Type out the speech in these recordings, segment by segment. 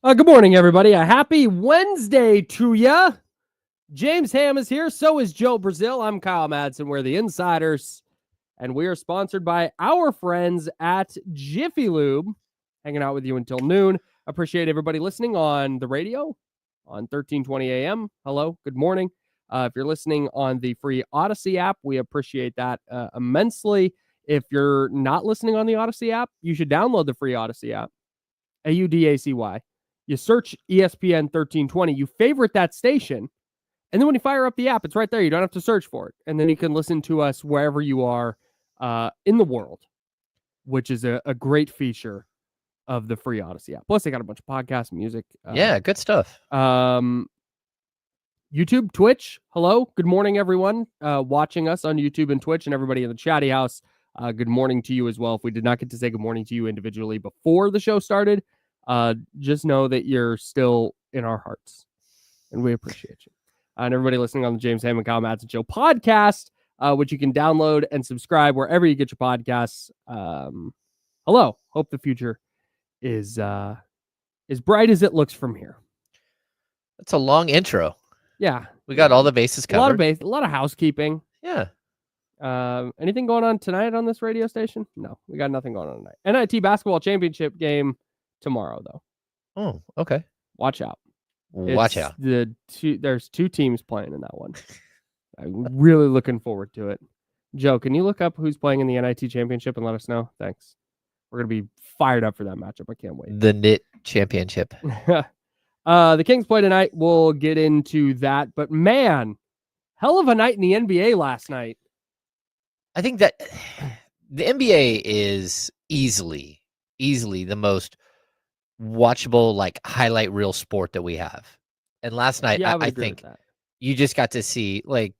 Good morning, everybody. A happy Wednesday to ya. James Ham is here. So is Joe Brazil. I'm Kyle Madsen. We're the Insiders, and we are sponsored by our friends at Jiffy Lube. Hanging out with you until noon. Appreciate everybody listening on the radio on 1320 a.m. Hello, good morning. If you're listening on the free Odyssey app, we appreciate that immensely. If you're not listening on the Odyssey app, you should download the free Odyssey app. AUDACY. You search ESPN 1320, you favorite that station, and then when you fire up the app, it's right there. You don't have to search for it. And then you can listen to us wherever you are in the world, which is a great feature of the free Odyssey app. Plus, they got a bunch of podcasts, music. Yeah, good stuff. YouTube, Twitch. Hello. Good morning, everyone watching us on YouTube and Twitch, and everybody in the chatty house. Good morning to you as well. If we did not get to say good morning to you individually before the show started, just know that you're still in our hearts, and we appreciate you. And everybody listening on the James Ham and Kyle Madsen Show podcast, which you can download and subscribe wherever you get your podcasts. Hello. Hope the future is as bright as it looks from here. That's a long intro. Yeah. We got all the bases covered. A lot of housekeeping. Yeah. Anything going on tonight on this radio station? No, we got nothing going on tonight. NIT basketball championship game tomorrow, though. Oh, okay. Watch out. Watch out. There's two teams playing in that one. I'm really looking forward to it. Joe, can you look up who's playing in the NIT championship and let us know? Thanks. We're going to be fired up for that matchup. I can't wait. The NIT championship. The Kings play tonight. We'll get into that. But, man, hell of a night in the NBA last night. I think that the NBA is easily the most watchable, like, highlight reel sport that we have. And last night, I think you just got to see, like,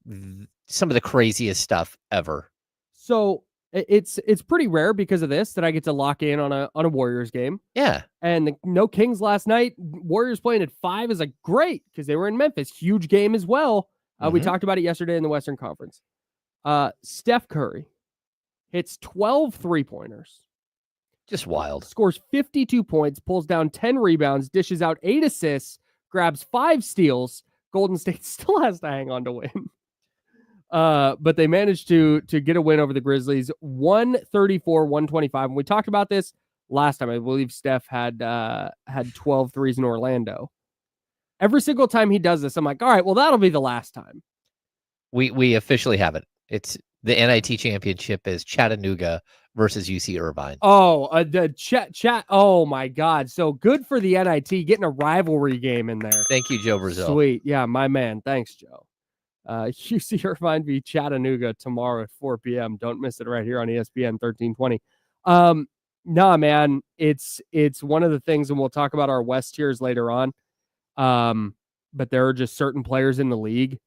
some of the craziest stuff ever. So it's pretty rare because of this that I get to lock in on a Warriors game. Yeah. And no Kings last night. Warriors playing at 5 is like great because they were in Memphis. Huge game as well. We talked about it yesterday in the Western Conference. Steph Curry hits 12 3-pointers. Just wild. Scores 52 points, pulls down 10 rebounds, dishes out 8 assists, grabs 5 steals. Golden State still has to hang on to win. But they managed to get a win over the Grizzlies, 134-125. And we talked about this last time. I believe Steph had 12 threes in Orlando. Every single time he does this, I'm like, all right, well, that'll be the last time. We officially have it. It's the NIT championship is Chattanooga versus UC Irvine. Oh, the chat. Oh my God. So good for the NIT getting a rivalry game in there. Thank you, Joe Brazil. Sweet. Yeah, my man. Thanks, Joe. UC Irvine v Chattanooga tomorrow at 4 p.m. Don't miss it right here on ESPN 1320. Nah, man, it's one of the things, and we'll talk about our West tiers later on. But there are just certain players in the league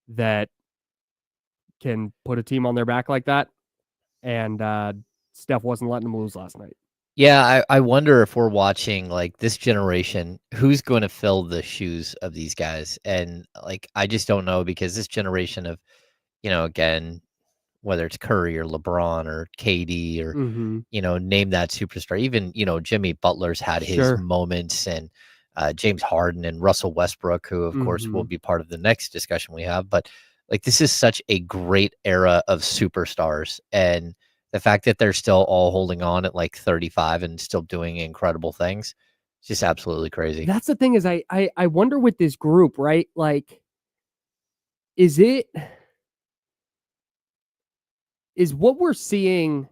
that can put a team on their back like that. And Steph wasn't letting them lose last night. Yeah, I wonder if we're watching, like, this generation, who's going to fill the shoes of these guys. And, like, I just don't know, because this generation of, again, whether it's Curry or LeBron or KD or, name that superstar, even, Jimmy Butler's had his moments, and James Harden and Russell Westbrook, who, of course, will be part of the next discussion we have. But, like, this is such a great era of superstars. And the fact that they're still all holding on at like 35 and still doing incredible things, it's just absolutely crazy. That's the thing is I wonder with this group, right? Like, is what we're seeing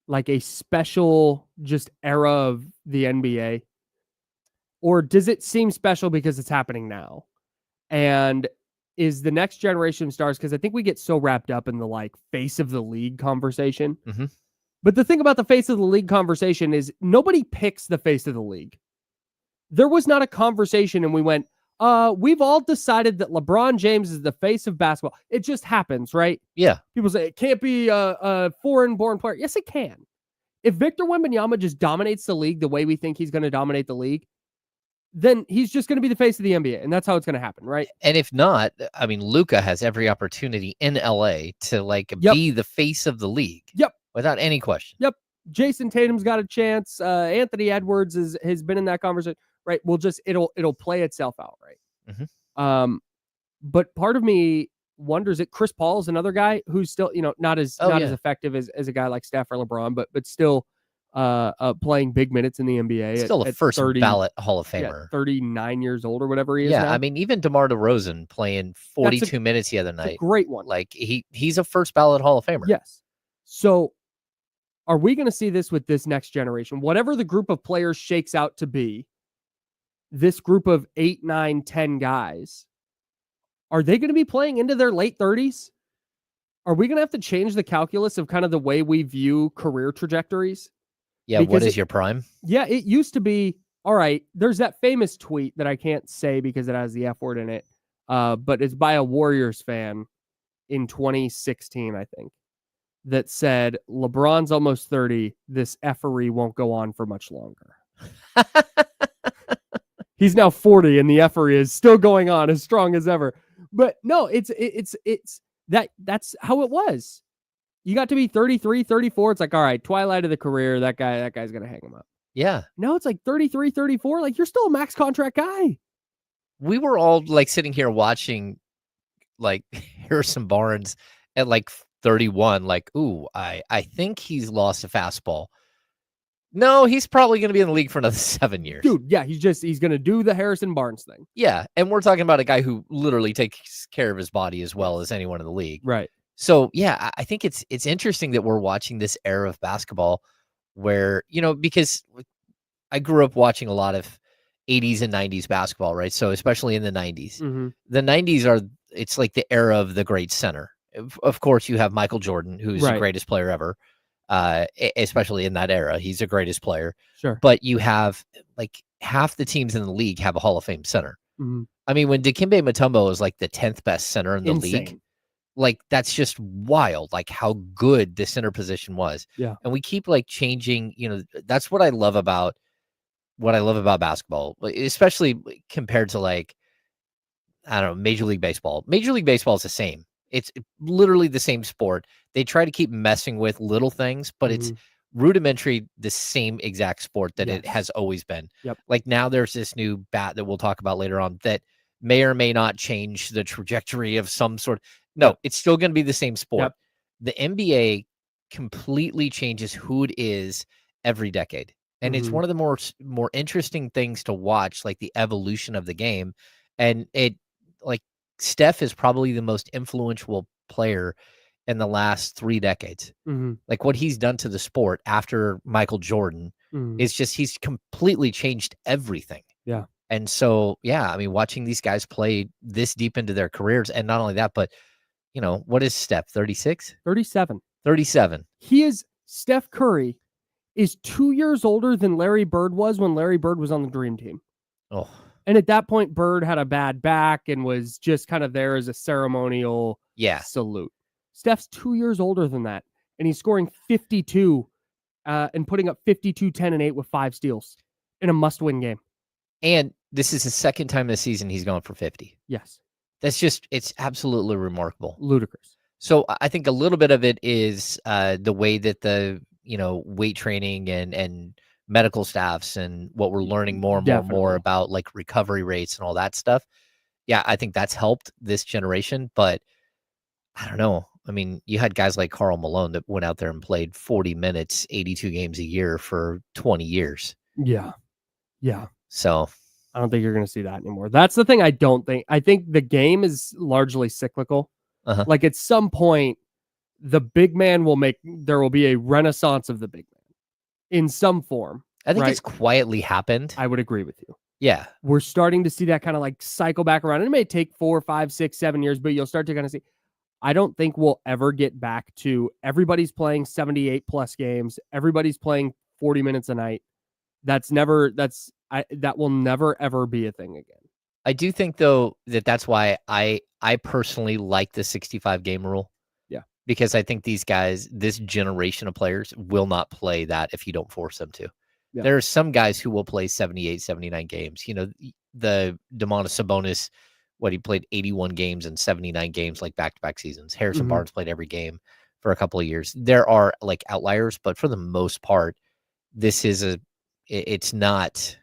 like a special just era of the NBA? Or does it seem special because it's happening now? And is the next generation of stars, because I think we get so wrapped up in the like face of the league conversation. But the thing about the face of the league conversation is nobody picks the face of the league. There was not a conversation and we went, we've all decided that LeBron James is the face of basketball. It just happens, right? Yeah. People say it can't be a foreign-born player. Yes, it can. If Victor Wembanyama just dominates the league the way we think he's going to dominate the league, then he's just going to be the face of the NBA, and that's how it's going to happen, right? And if not, I mean, Luka has every opportunity in LA to like be the face of the league. Yep. Without any question. Yep. Jason Tatum's got a chance. Anthony Edwards has been in that conversation, right? It'll play itself out, right? Mm-hmm. But part of me wonders that Chris Paul is another guy who's still, not as effective as a guy like Steph or LeBron, but still playing big minutes in the NBA. Still a first ballot Hall of Famer. 39 years old or whatever he is now. I mean, even DeMar DeRozan playing 42 minutes the other night. A great one. Like he's a first ballot Hall of Famer. Yes. So are we going to see this with this next generation? Whatever the group of players shakes out to be, this group of 8, 9, 10 guys, are they going to be playing into their late 30s? Are we going to have to change the calculus of kind of the way we view career trajectories? Yeah, because what is your prime? Yeah, it used to be, all right, there's that famous tweet that I can't say because it has the F word in it, but it's by a Warriors fan in 2016, I think, that said, LeBron's almost 30. This effery won't go on for much longer. He's now 40 and the effery is still going on as strong as ever. But no, that's how it was. You got to be 33, 34. It's like, all right, twilight of the career. That guy's going to hang him up. Yeah. Now it's like 33, 34. Like, you're still a max contract guy. We were all like sitting here watching like Harrison Barnes at like 31. Like, ooh, I think he's lost a fastball. No, he's probably going to be in the league for another 7 years. Dude, yeah, he's going to do the Harrison Barnes thing. Yeah, and we're talking about a guy who literally takes care of his body as well as anyone in the league. Right. So, yeah, I think it's interesting that we're watching this era of basketball where, because I grew up watching a lot of 80s and 90s basketball, right? So, especially in the 90s. Mm-hmm. The 90s it's like the era of the great center. Of course, you have Michael Jordan, who's the greatest player ever. Especially in that era, he's the greatest player. Sure. But you have like half the teams in the league have a Hall of Fame center. Mm-hmm. I mean, when Dikembe Mutombo is like the 10th best center in the league, like that's just wild, like how good the center position was. Yeah. And we keep like changing, that's what I love about basketball, especially compared to like, I don't know, Major League Baseball. Major League Baseball is the same. It's literally the same sport. They try to keep messing with little things, but it's rudimentary, the same exact sport that it has always been. Yep. Like now there's this new bat that we'll talk about later on that may or may not change the trajectory of some sort. No, it's still going to be the same sport. Yep. The NBA completely changes who it is every decade. And it's one of the more interesting things to watch, like the evolution of the game. And it, like, Steph is probably the most influential player in the last 3 decades. Mm-hmm. Like what he's done to the sport after Michael Jordan is just, he's completely changed everything. Yeah. And so, yeah, I mean, watching these guys play this deep into their careers, and not only that, but, what is Steph, 36? 37. 37. Steph Curry is 2 years older than Larry Bird was when Larry Bird was on the Dream Team. Oh. And at that point, Bird had a bad back and was just kind of there as a ceremonial salute. Steph's 2 years older than that, and he's scoring 52 and putting up 52, 10, and 8 with 5 steals in a must-win game. And this is the second time this season he's gone for 50. Yes. That's just, it's absolutely remarkable. Ludicrous. So I think a little bit of it is the way that the, weight training and medical staffs and what we're learning more and more about, like recovery rates and all that stuff. Yeah, I think that's helped this generation, but I don't know. I mean, you had guys like Karl Malone that went out there and played 40 minutes, 82 games a year for 20 years. Yeah. Yeah. So I don't think you're going to see that anymore. That's the thing I don't think. I think the game is largely cyclical. Uh-huh. Like at some point, the big man there will be a renaissance of the big man in some form. I think it's quietly happened. I would agree with you. Yeah. We're starting to see that kind of like cycle back around. It may take 4, 5, 6, 7 years, but you'll start to kind of see. I don't think we'll ever get back to everybody's playing 78 plus games. Everybody's playing 40 minutes a night. That will never, ever be a thing again. I do think though that's why I personally like the 65 game rule. Yeah. Because I think these guys, this generation of players will not play that if you don't force them to. Yeah. There are some guys who will play 78, 79 games. The Domantas Sabonis, he played 81 games and 79 games, like back-to-back seasons. Harrison Barnes played every game for a couple of years. There are like outliers, but for the most part, this is it's not,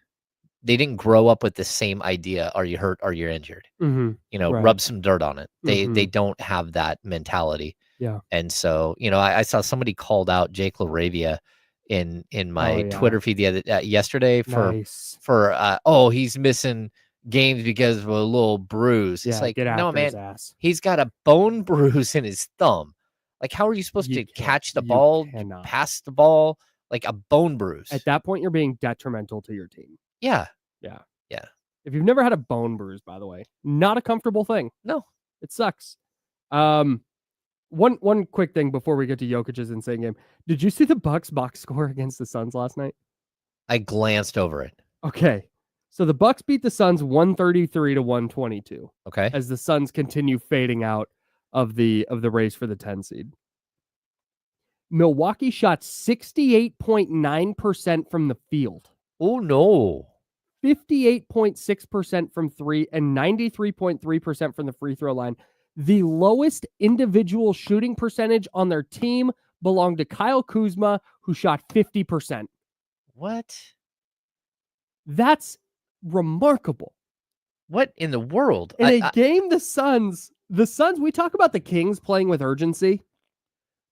they didn't grow up with the same idea. Are you hurt? Are you injured? Right. Rub some dirt on it. They Mhm. don't have that mentality. Yeah. And so, I saw somebody called out Jake LaRavia in my yeah. Twitter feed yesterday Nice. for oh, he's missing games because of a little bruise. It's Yeah, like, get no, after his man, ass. he's got a bone bruise in his thumb. Like, how are you supposed to catch the ball, cannot. pass the ball, like a bone bruise? At that point, you're being detrimental to your team. Yeah. Yeah. Yeah. If you've never had a bone bruise, by the way, not a comfortable thing. No. It sucks. One quick thing before we get to Jokic's insane game. Did you see the Bucks box score against the Suns last night? I glanced over it. Okay. So the Bucks beat the Suns 133 to 122. Okay. As the Suns continue fading out of the race for the 10 seed. Milwaukee shot 68.9% from the field. Oh no. 58.6% from 3 and 93.3% from the free throw line. The lowest individual shooting percentage on their team belonged to Kyle Kuzma, who shot 50%. What? That's remarkable. What in the world? In a game, the Suns, we talk about the Kings playing with urgency.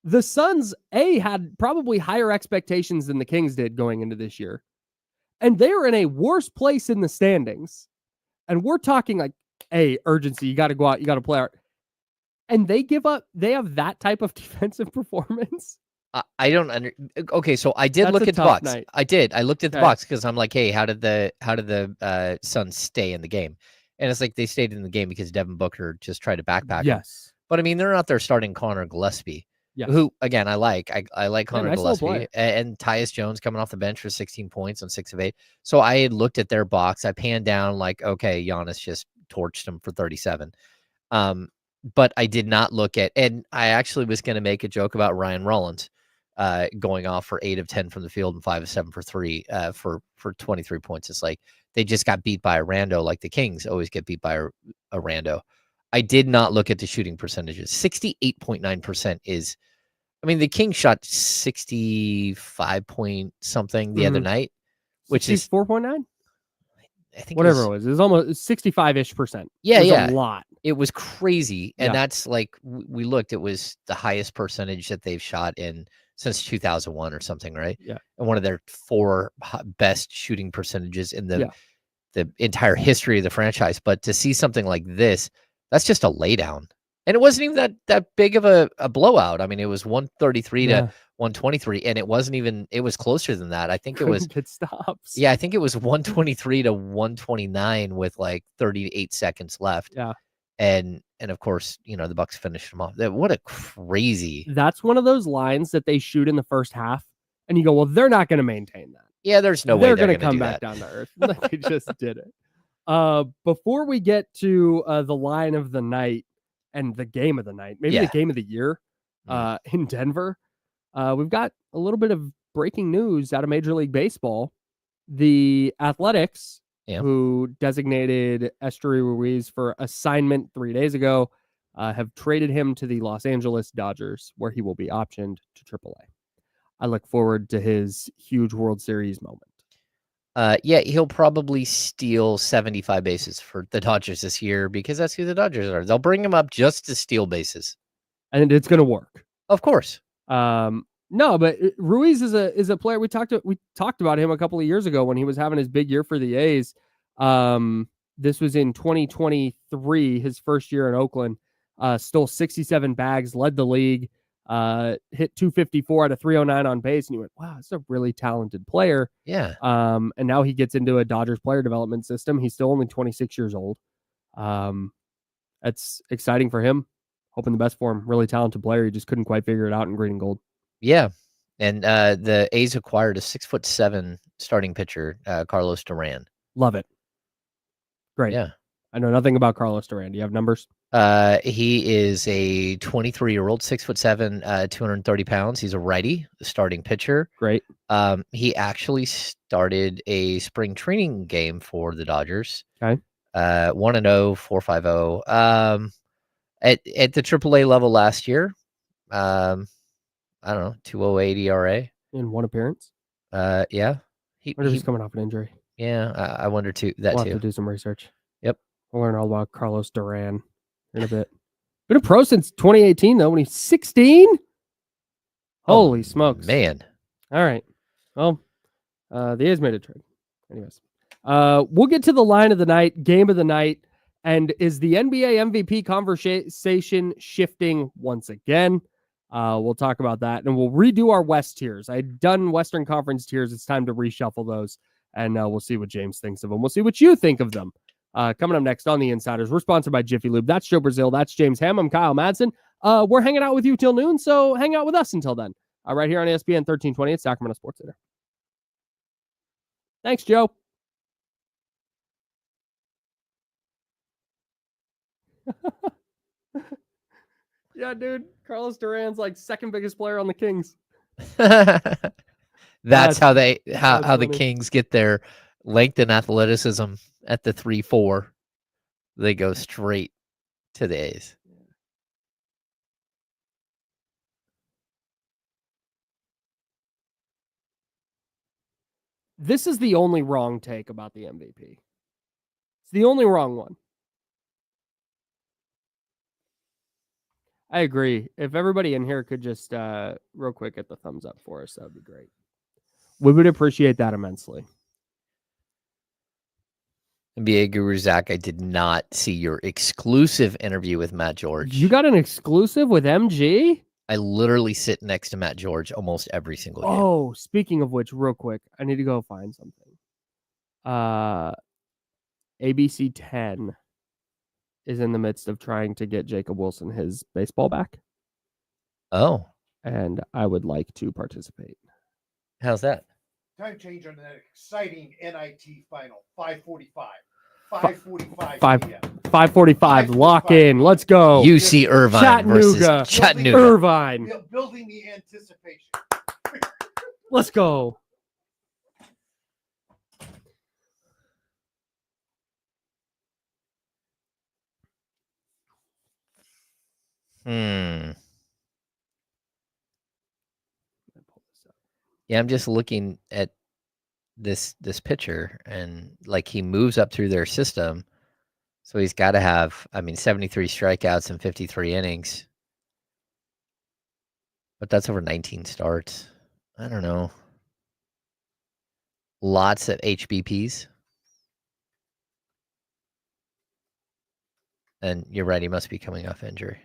The Suns, had probably higher expectations than the Kings did going into this year. And they are in a worse place in the standings. And we're talking like, urgency. You got to go out. You got to play out. And they give up. They have that type of defensive performance. I don't okay, so I did look at the box. Night. I did. I looked at the box because I'm like, hey, how did the Suns stay in the game? And it's like they stayed in the game because Devin Booker just tried to backpack them. But I mean, they're not there starting Connor Gillespie, who again I like. I like Connor Gillespie and Tyus Jones coming off the bench for 16 points on 6 of 8. So I had looked at their box. I panned down like, okay, Giannis just torched him for 37. But I did not look at, and I actually was going to make a joke about Ryan Rollins going off for 8 of 10 from the field and 5 of 7 for 3 for 23 points. It's like they just got beat by a rando, like the Kings always get beat by a rando. I did not look at the shooting percentages. 68.9% is, I mean, the Kings shot 65 point something the other night, which is 4.9. I think whatever it was almost 65-ish%. Yeah, a lot. It was crazy, and that's like we looked. It was the highest percentage that they've shot in since 2001 or something, right? Yeah, and one of their 4 best shooting percentages in the entire history of the franchise. But to see something like this, that's just a laydown, and it wasn't even that big of a blowout. I mean, it was 133 to 123, and it wasn't even. It was closer than that. I think it was. It stops. Yeah, I think it was 123 to 129 with like 38 seconds left. Yeah. And of course, the Bucks finished them off. What a crazy. That's one of those lines that they shoot in the first half, and you go, well, they're not going to maintain that. Yeah, there's no way they're going to come back down to earth. They just did it. Before we get to the line of the night and the game of the night, maybe the game of the year in Denver, we've got a little bit of breaking news out of Major League Baseball. The Athletics, who designated Esteury Ruiz for assignment 3 days ago, have traded him to the Los Angeles Dodgers, where he will be optioned to AAA. I look forward to his huge World Series moment. Yeah, he'll probably steal 75 bases for the Dodgers this year because that's who the Dodgers are. They'll bring him up just to steal bases. And it's going to work. Of course. No, but Ruiz is a player. We talked about him a couple of years ago when he was having his big year for the A's. This was in 2023, his first year in Oakland. Stole 67 bags, led the league, hit 254 out of 309 on base, and you went, wow, that's a really talented player. Yeah. And now he gets into a Dodgers player development system. He's still only 26 years old. That's exciting for him. Hoping the best for him. Really talented player. He just couldn't quite figure it out in green and gold. Yeah. And the A's acquired a 6'7" starting pitcher, Carlos Duran. Love it. Great. Yeah. I know nothing about Carlos Duran. Do you have numbers? He is a 23-year-old, 6'7", 230 pounds. He's a righty, starting pitcher. Great. He actually started a spring training game for the Dodgers. Okay. 1-0, 4.50. At the AAA level last year. I don't know, 2.08 ERA in one appearance. Yeah. I wonder if he's coming off an injury. Yeah, I wonder too. We'll have to do some research. Yep. We'll learn all about Carlos Duran in a bit. Been a pro since 2018 though, when he's 16. Holy smokes, man! All right. Well, the A's made a trade. Anyways, we'll get to the line of the night, game of the night, and is the NBA MVP conversation shifting once again? We'll talk about that, and we'll redo our West tiers. I'd done Western Conference tiers. It's time to reshuffle those, and we'll see what James thinks of them. We'll see what you think of them. Coming up next on The Insiders, we're sponsored by Jiffy Lube. That's Joe Brazil. That's James Ham. I'm Kyle Madsen. We're hanging out with you till noon, so hang out with us until then. Right here on ESPN 1320 at Sacramento Sports Center. Thanks, Joe. Yeah, dude. Carlos Duran's like second biggest player on the Kings. That's how the funny. Kings get their length and athleticism at the 3-4. They go straight to the A's. This is the only wrong take about the MVP. It's the only wrong one. I agree. If everybody in here could just real quick get the thumbs up for us, that would be great. We would appreciate that immensely. NBA Guru Zach, I did not see your exclusive interview with Matt George. You got an exclusive with MG? I literally sit next to Matt George almost every single game. Oh, speaking of which, real quick, I need to go find something. ABC 10 is in the midst of trying to get Jacob Wilson his baseball back. Oh. And I would like to participate. How's that? Time change on an exciting NIT final. 5:45. 5:45 p.m. 5:45. Lock in. Let's go. UC Irvine Chattanooga. versus Chattanooga. Irvine. Building the anticipation. Let's go. Yeah, I'm just looking at this pitcher, and like he moves up through their system, so he's got to have 73 strikeouts and 53 innings, but that's over 19 starts. I don't know. Lots of HBPs, and you're right, he must be coming off injury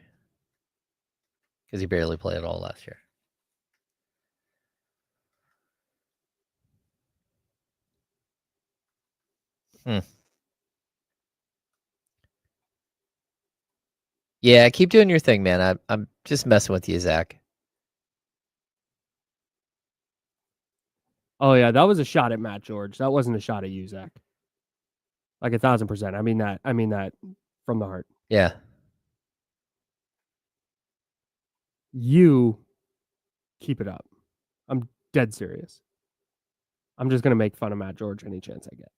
because he barely played at all last year. Yeah, keep doing your thing, man. I'm just messing with you, Zach. Oh yeah, that was a shot at Matt George. That wasn't a shot at you, Zach. Like 1,000%. I mean that from the heart. Yeah. You keep it up. I'm dead serious. I'm just gonna make fun of Matt George any chance I get.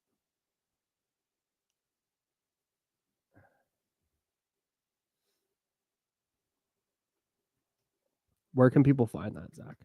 Where can people find that, Zach?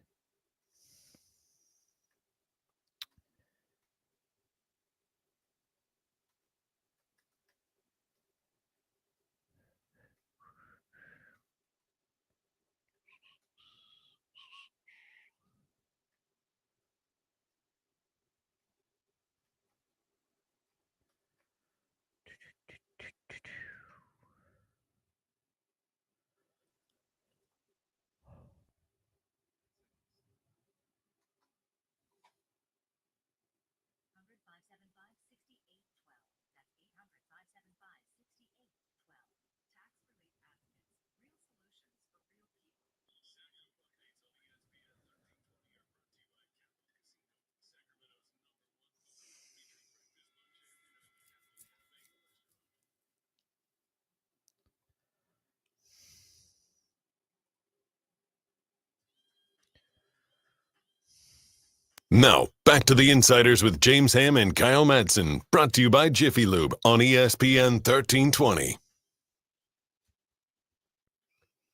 Now, back to the Insiders with James Ham and Kyle Madsen, brought to you by Jiffy Lube on ESPN 1320.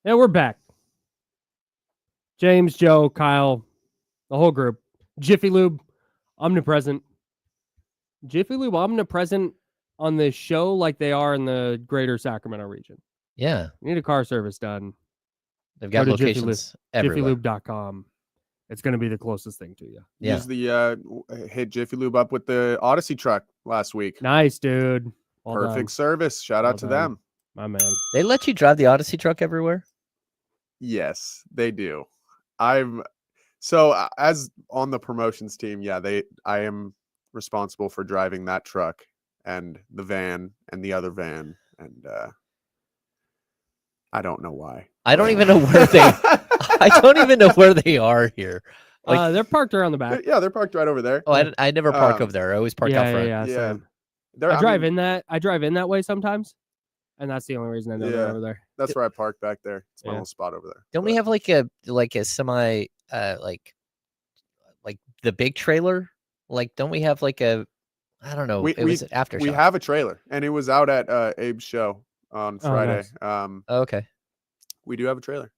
Yeah, we're back. James, Joe, Kyle, the whole group. Jiffy Lube, omnipresent. Jiffy Lube, omnipresent on this show like they are in the greater Sacramento region. Yeah. You need a car service done. They've got Go to locations everywhere. JiffyLube.com. It's going to be the closest thing to you. Yeah. Use the hit Jiffy Lube up with the Odyssey truck last week. Nice, dude. Well Perfect done. service. Shout Well out to done. them. My man. They let you drive the Odyssey truck everywhere? Yes, they do. As on the promotions team, I am responsible for driving that truck and the van and the other van, and I don't know why. I don't even know where they I don't even know where they are here. Like, They're parked around the back. Yeah, they're parked right over there. oh, I never park over there. I always park out front. Yeah, Yeah. same. They're- I drive mean, in that. I drive in that way sometimes, and that's the only reason I know they're Yeah. over there. That's where I park back there. It's my Yeah. little spot over there. Don't we But- have like a semi like the big trailer? Like, don't we have like a I don't know. It was after We have a trailer, and it was out at Abe's show on Friday. nice. okay. We do have a trailer.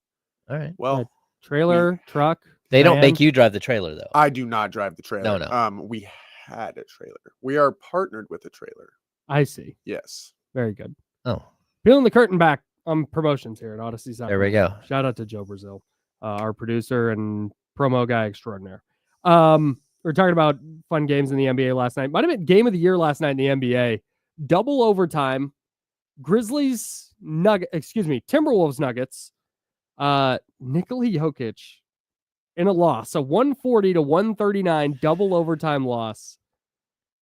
All right. Well, Trailer, truck. They don't van. make you drive the trailer though. I do not drive the trailer. No. We had a trailer. We are partnered with a trailer. I see. Yes. Very good. Oh, Peeling the curtain back on promotions here at Odyssey. there we go. Shout out to Joe Brazil, our producer and promo guy extraordinaire. We're talking about fun games in the NBA last night. Might have been game of the year last night in the NBA. Double overtime. Timberwolves Nuggets. Nikola Jokic in a loss, a 140 to 139 double overtime loss.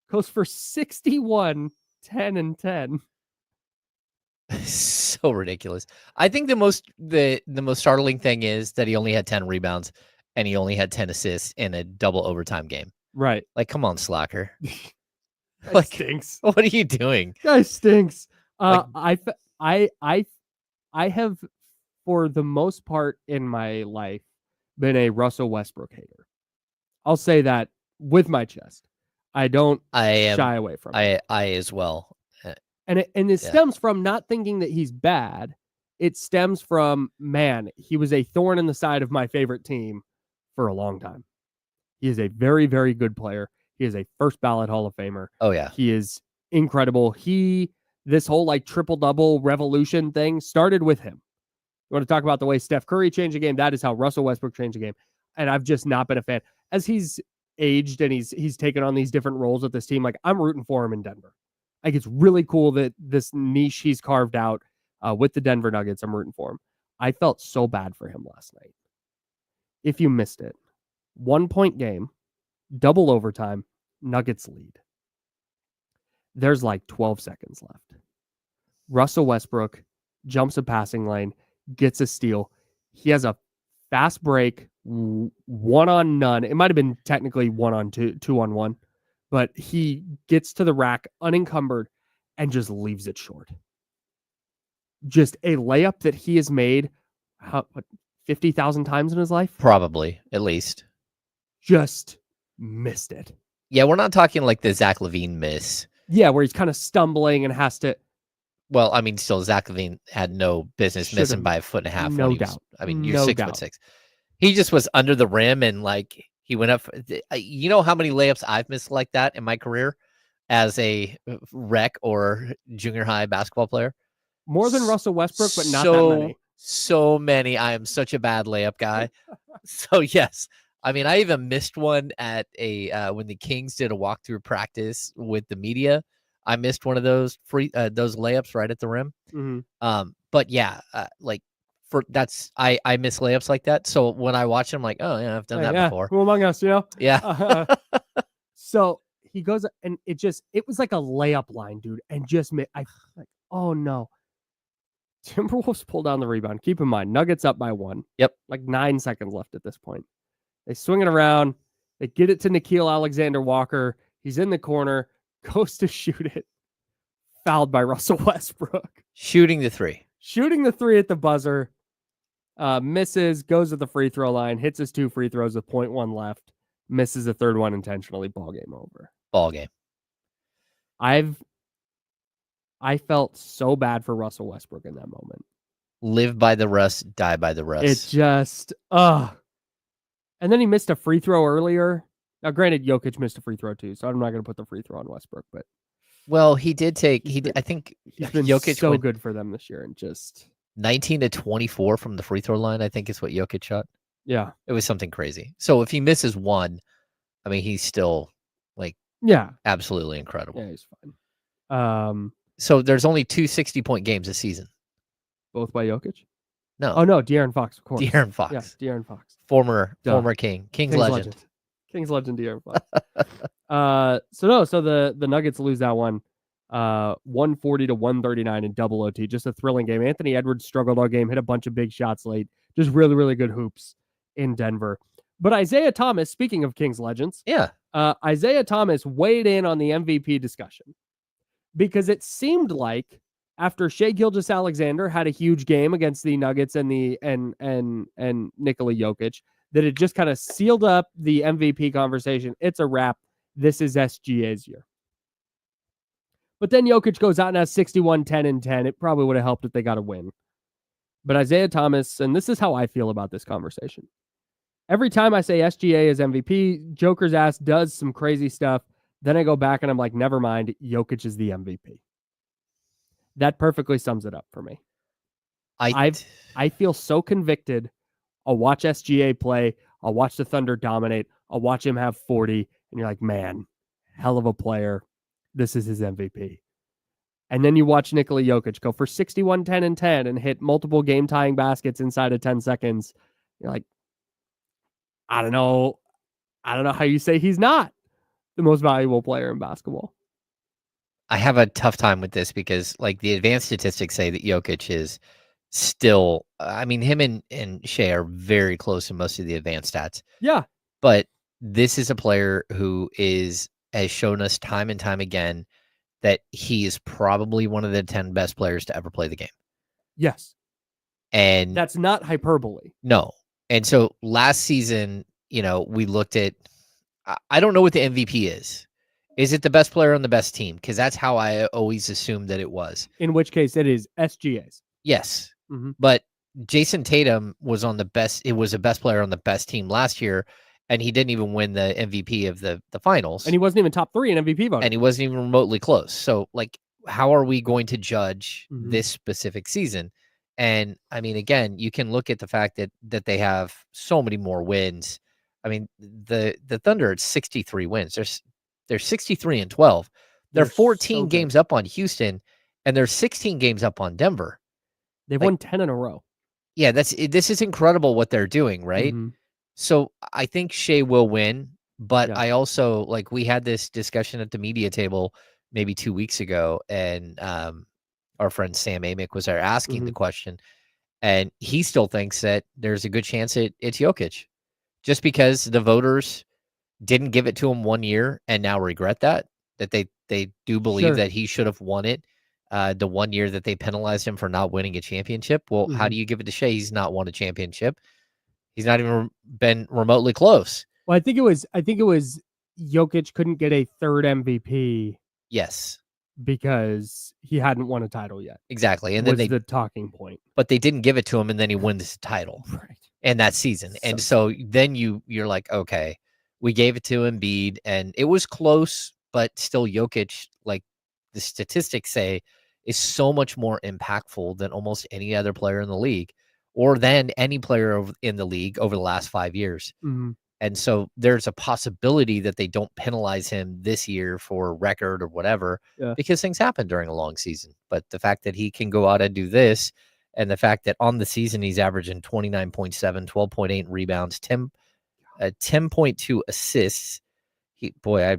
Goes for 61, 10 and 10. So ridiculous. I think the most startling thing is that he only had 10 rebounds and he only had 10 assists in a double overtime game. Right. Like, come on, slacker. That Like, stinks. what are you doing? Guy stinks. Like- I have, for the most part in my life, been a Russell Westbrook hater. I'll say that with my chest. I don't shy away from it. I as well. And it Yeah. stems from not thinking that he's bad. It stems from, man, he was a thorn in the side of my favorite team for a long time. He is a very, very good player. He is a first ballot Hall of Famer. Oh yeah. He is incredible. This whole like triple double revolution thing started with him. You want to talk about the way Steph Curry changed the game? That is how Russell Westbrook changed the game. And I've just not been a fan. As he's aged and he's taken on these different roles with this team, like I'm rooting for him in Denver. Like it's really cool that this niche he's carved out with the Denver Nuggets, I'm rooting for him. I felt so bad for him last night. If you missed it, 1 point game, double overtime, Nuggets lead. There's like 12 seconds left. Russell Westbrook jumps a passing lane, gets a steal. He has a fast break, 1-on-none. It might have been technically 1-on-2, 2-on-1, but he gets to the rack unencumbered and just leaves it short. Just a layup that he has made 50,000 times in his life. Probably, at least. Just missed it. Yeah, we're not talking like the Zach LaVine miss. Yeah, where he's kind of stumbling and has to. Well, I mean, still, Zach LaVine had no business missing Should've- by a foot and a half. no when he was- doubt. I mean, you're No 6'6". doubt. He just was under the rim and like he went up. You know how many layups I've missed like that in my career as a rec or junior high basketball player? More than Russell Westbrook, but not so, that many. So many. I am such a bad layup guy. So yes, I mean, I even missed one at a when the Kings did a walkthrough practice with the media. I missed one of those those layups right at the rim. Mhm. But yeah, like I miss layups like that. So when I watch them, I'm like, oh yeah, I've done that Yeah, before. who among us, you know? Yeah. So he goes and it was like a layup line, dude. And just I like, oh no. Timberwolves pull down the rebound. Keep in mind, Nuggets up by 1. Yep. Like 9 seconds left at this point. They swing it around. They get it to Nickeil Alexander-Walker. He's in the corner, goes to shoot it. Fouled by Russell Westbrook. Shooting the three. Shooting the 3 at the buzzer. Misses, goes to the free throw line, hits his 2 free throws with 0.1 left. Misses the third one intentionally. Ball game over. Ball game. I felt so bad for Russell Westbrook in that moment. Live by the rust, die by the rust. It just, And then he missed a free throw earlier. Now, granted, Jokic missed a free throw too, so I'm not going to put the free throw on Westbrook, but Well, he did take. He's been- I think he's been Jokic so went good for them this year, and just 19 to 24 from the free throw line. I think is what Jokic shot. yeah, It was something crazy. So if he misses one, I mean, he's still like yeah, absolutely incredible. yeah, he's fine. So there's only 2 60-point games this season. Both by Jokic. No, Oh no, De'Aaron Fox, of course. De'Aaron Fox, Yeah, De'Aaron Fox. former Duh. King, King's legend. King's legend, De'Aaron Fox. So the Nuggets lose that one, 140 to 139 in double OT. Just a thrilling game. Anthony Edwards struggled all game, hit a bunch of big shots late. Just really, really good hoops in Denver. But Isaiah Thomas, speaking of King's legends, Yeah, Isaiah Thomas weighed in on the MVP discussion because it seemed like after Shai Gilgeous-Alexander had a huge game against the Nuggets and Nikola Jokic, that it just kind of sealed up the MVP conversation. It's a wrap. This is SGA's year. But then Jokic goes out and has 61, 10, and 10. It probably would have helped if they got a win. But Isaiah Thomas, and this is how I feel about this conversation. Every time I say SGA is MVP, Joker's ass does some crazy stuff. Then I go back and I'm like, never mind, Jokic is the MVP. That perfectly sums it up for me. I feel so convicted. I'll watch SGA play. I'll watch the Thunder dominate. I'll watch him have 40. And you're like, man, hell of a player. This is his MVP. And then you watch Nikola Jokic go for 61, 10, and 10 and hit multiple game-tying baskets inside of 10 seconds. You're like, I don't know how you say he's not the most valuable player in basketball. I have a tough time with this because like the advanced statistics say that Jokic is still, I mean, him and Shai are very close in most of the advanced stats. Yeah. But this is a player who has shown us time and time again that he is probably one of the 10 best players to ever play the game. Yes. And that's not hyperbole. No. And so last season, we looked at, I don't know what the MVP is. Is it the best player on the best team? Because that's how I always assumed that it was. In which case it is SGA's. Yes. Mm-hmm. But Jason Tatum was on the best. It was the best player on the best team last year. And he didn't even win the MVP of the finals. And he wasn't even top 3 in MVP voting. And he wasn't even remotely close. So like, how are we going to judge this specific season? And I mean, again, you can look at the fact that they have so many more wins. I mean, the Thunder at 63 wins. They're 63 and 12. They're 14 games up on Houston, and they're 16 games up on Denver. They've won 10 in a row. Yeah, this is incredible what they're doing, right? Mm-hmm. So I think Shai will win, but I also we had this discussion at the media table maybe 2 weeks ago, and our friend Sam Amick was there asking the question, and he still thinks that there's a good chance it's Jokic, just because the voters didn't give it to him 1 year and now regret that they do believe that he should have won it the 1 year that they penalized him for not winning a championship. Well, how do you give it to Shai? He's not won a championship. He's not even been remotely close. Well, I think it was Jokic couldn't get a third MVP. Yes. Because he hadn't won a title yet. Exactly. And then the talking point. But they didn't give it to him, and then he wins the title. Right. In that season. And so then you're like, okay, we gave it to Embiid, and it was close, but still Jokic, like the statistics say, is so much more impactful than almost any other player in the league, or than any player in the league over the last 5 years. Mm-hmm. And so there's a possibility that they don't penalize him this year for record or whatever, because things happen during a long season. But the fact that he can go out and do this, and the fact that on the season he's averaging 29.7, 12.8 rebounds, 10.2 assists. I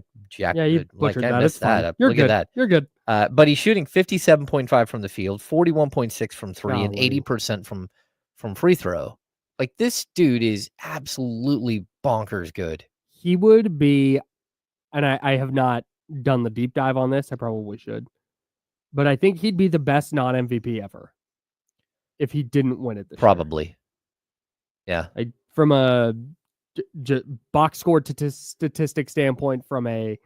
messed that up. Look at that. You're good. But he's shooting 57.5 from the field, 41.6 from 3, and 80% from free throw. Like, this dude is absolutely bonkers good. He would be, and I have not done the deep dive on this. I probably should. But I think he'd be the best non-MVP ever if he didn't win it this Probably. year. Yeah. From a box score statistic standpoint, from a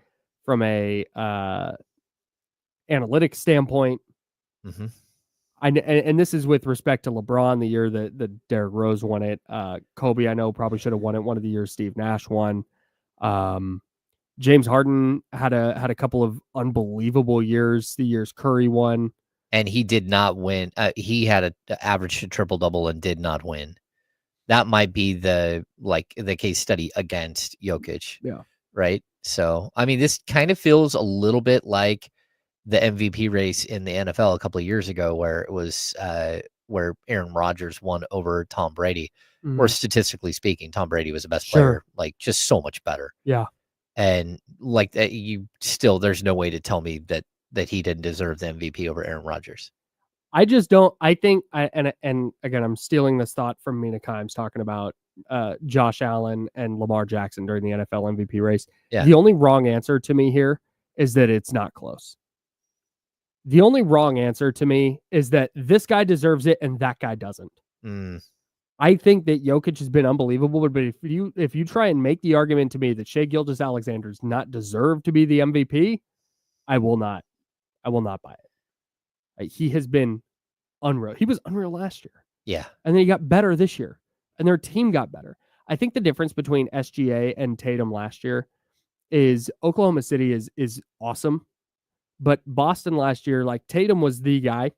analytics standpoint, and this is with respect to LeBron, the year that Derrick Rose won it. Kobe, I know, probably should have won it one of the years Steve Nash won. James Harden had a couple of unbelievable years. The years Curry won, and he did not win. He had a average triple double and did not win. That might be the case study against Jokic. Yeah. Right. So I mean, this kind of feels a little bit like the MVP race in the NFL a couple of years ago, where it was where Aaron Rodgers won over Tom Brady. Or statistically speaking, Tom Brady was the best player, like just so much better. Yeah. And like that, there's no way to tell me that he didn't deserve the MVP over Aaron Rodgers. I just don't. I think, and again, I'm stealing this thought from Mina Kimes talking about Josh Allen and Lamar Jackson during the NFL MVP race. Yeah. The only wrong answer to me here is that it's not close. The only wrong answer to me is that this guy deserves it and that guy doesn't. I think that Jokic has been unbelievable, but if you try and make the argument to me that Shai Gilgeous-Alexander does not deserve to be the MVP, I will not buy it. He has been unreal. He was unreal last year. Yeah. And then he got better this year. And their team got better. I think the difference between SGA and Tatum last year is Oklahoma City is awesome. But Boston last year, like Tatum was the guy,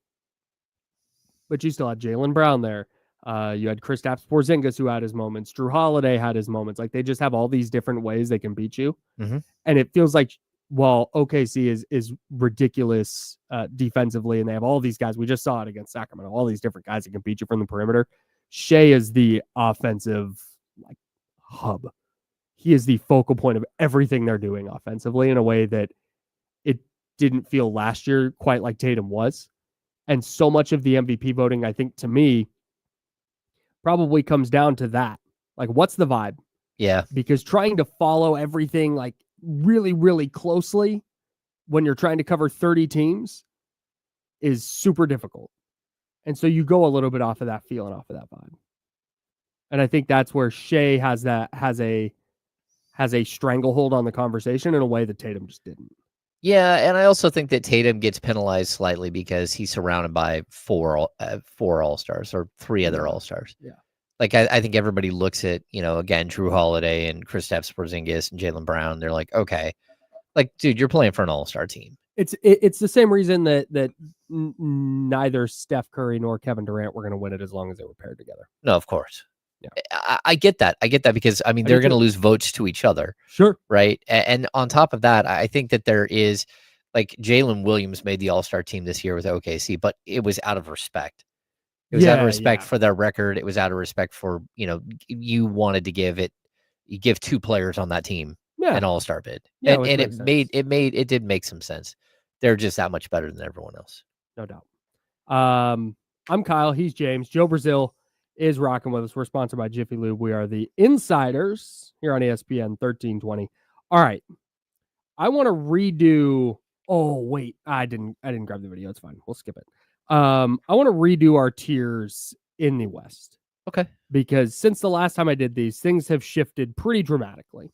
but you still had Jaylen Brown there. You had Kristaps Porzingis who had his moments. Drew Holiday had his moments. Like they just have all these different ways they can beat you. Mm-hmm. And it feels like while OKC is ridiculous defensively, and they have all these guys, we just saw it against Sacramento, all these different guys that can beat you from the perimeter. Shai is the offensive like hub. He is the focal point of everything they're doing offensively in a way that it didn't feel last year quite like Tatum was. And so much of the MVP voting, I think, to me, probably comes down to that. Like, what's the vibe? Yeah. Because trying to follow everything like really, really closely when you're trying to cover 30 teams is super difficult. And so you go a little bit off of that feel and off of that vibe. And I think that's where Shai has a stranglehold on the conversation in a way that Tatum just didn't. Yeah, and I also think that Tatum gets penalized slightly because he's surrounded by four All-Stars or three other All-Stars. Yeah. Like, I think everybody looks at, again, Drew Holiday and Kristaps Porzingis and Jaylen Brown. They're like, okay, like, dude, you're playing for an All-Star team. It's the same reason that neither Steph Curry nor Kevin Durant were going to win it as long as they were paired together. No, of course. Yeah. I get that. I get that because, I mean, they're going to lose votes to each other. Sure. Right. And on top of that, I think that there is, like, Jalen Williams made the All-Star team this year with OKC, but it was out of respect. It was out of respect for their record. It was out of respect for, you wanted to give two players on that team an All-Star bid. Yeah, and it did make some sense. They're just that much better than everyone else. No doubt. I'm Kyle. He's James. Joe Brazil is rocking with us. We're sponsored by Jiffy Lube. We are the Insiders here on ESPN 1320. All right. I want to redo. Oh, wait. I didn't grab the video. It's fine. We'll skip it. I want to redo our tiers in the West. Okay. Because since the last time I did these, things have shifted pretty dramatically.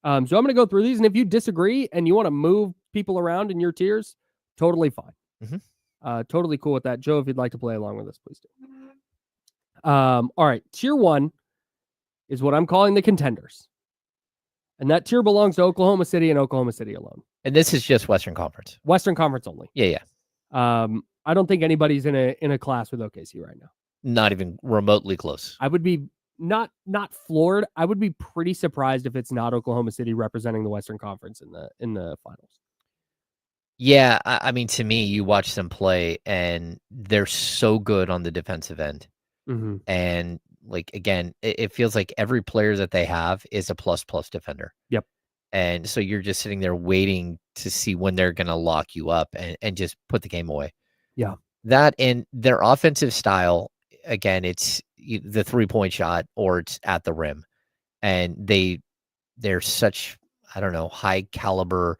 So I'm going to go through these, and if you disagree and you want to move people around in your tiers, totally fine. Mm-hmm. Totally cool with that. Joe, if you'd like to play along with us, please do. All right. Tier 1 is what I'm calling the contenders. And that tier belongs to Oklahoma City and Oklahoma City alone. And this is just Western Conference. Western Conference only. Yeah. I don't think anybody's in a class with OKC right now. Not even remotely close. I would be not floored. I would be pretty surprised if it's not Oklahoma City representing the Western Conference in the finals. Yeah, I mean, to me, you watch them play, and they're so good on the defensive end. Mm-hmm. And, like, again, it feels like every player that they have is a plus defender. Yep. And so you're just sitting there waiting to see when they're going to lock you up and just put the game away. Yeah. That and their offensive style, again, it's the 3-point shot or it's at the rim. And they're such, I don't know, high caliber,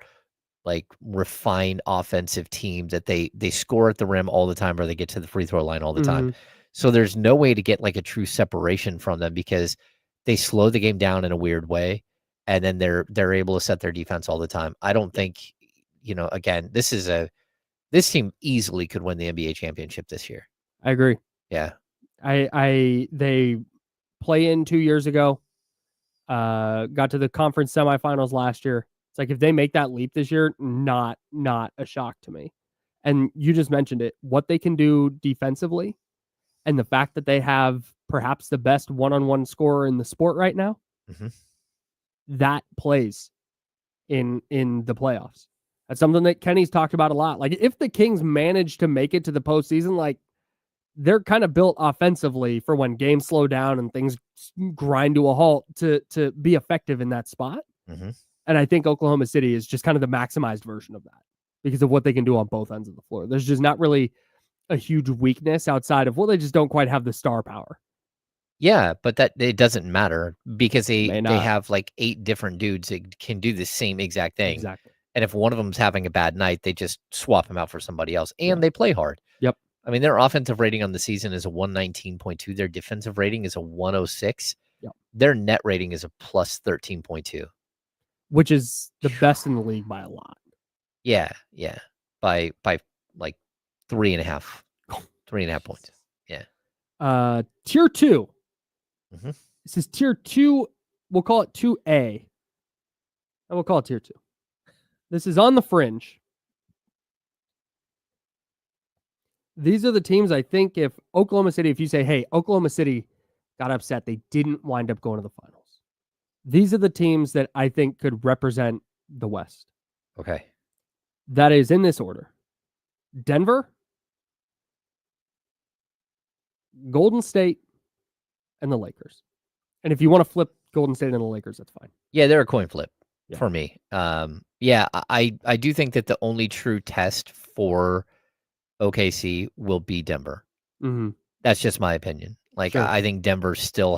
like refined offensive team that they score at the rim all the time or they get to the free throw line all the time. So there's no way to get like a true separation from them because they slow the game down in a weird way. And then they're able to set their defense all the time. I don't think, again, this is a This team easily could win the NBA championship this year. I agree. Yeah. They play in 2 years ago. Got to the conference semifinals last year. It's like if they make that leap this year, not a shock to me. And you just mentioned it, what they can do defensively, and the fact that they have perhaps the best one-on-one scorer in the sport right now, that plays in the playoffs. That's something that Kenny's talked about a lot. Like if the Kings manage to make it to the postseason, like they're kind of built offensively for when games slow down and things grind to a halt to be effective in that spot. And I think Oklahoma City is just kind of the maximized version of that because of what they can do on both ends of the floor. There's just not really a huge weakness outside of, well, they just don't quite have the star power. Yeah, but that it doesn't matter because they May not. have like 8 different dudes that can do the same exact thing. Exactly. And if one of them's having a bad night, they just swap him out for somebody else, and Yeah. they play hard. Yep. I mean, their offensive rating on the season is a 119.2. Their defensive rating is a 106. Yep. Their net rating is a plus 13.2. Which is the best in the league by a lot. Yeah, yeah. By like 3.5 points. Yeah. Tier 2. Mhm. This is tier 2. We'll call it 2A. And we'll call it tier 2. This is on the fringe. These are the teams I think if Oklahoma City, if you say, hey, Oklahoma City got upset, they didn't wind up going to the finals. These are the teams that I think could represent the West. Okay. That is in this order: Denver, Golden State, and the Lakers. And if you want to flip Golden State and the Lakers, that's fine. Yeah, they're a coin flip Yeah. for me. Yeah, I do think that the only true test for OKC will be Denver. Mm-hmm. That's just my opinion. Like, Sure. I think Denver still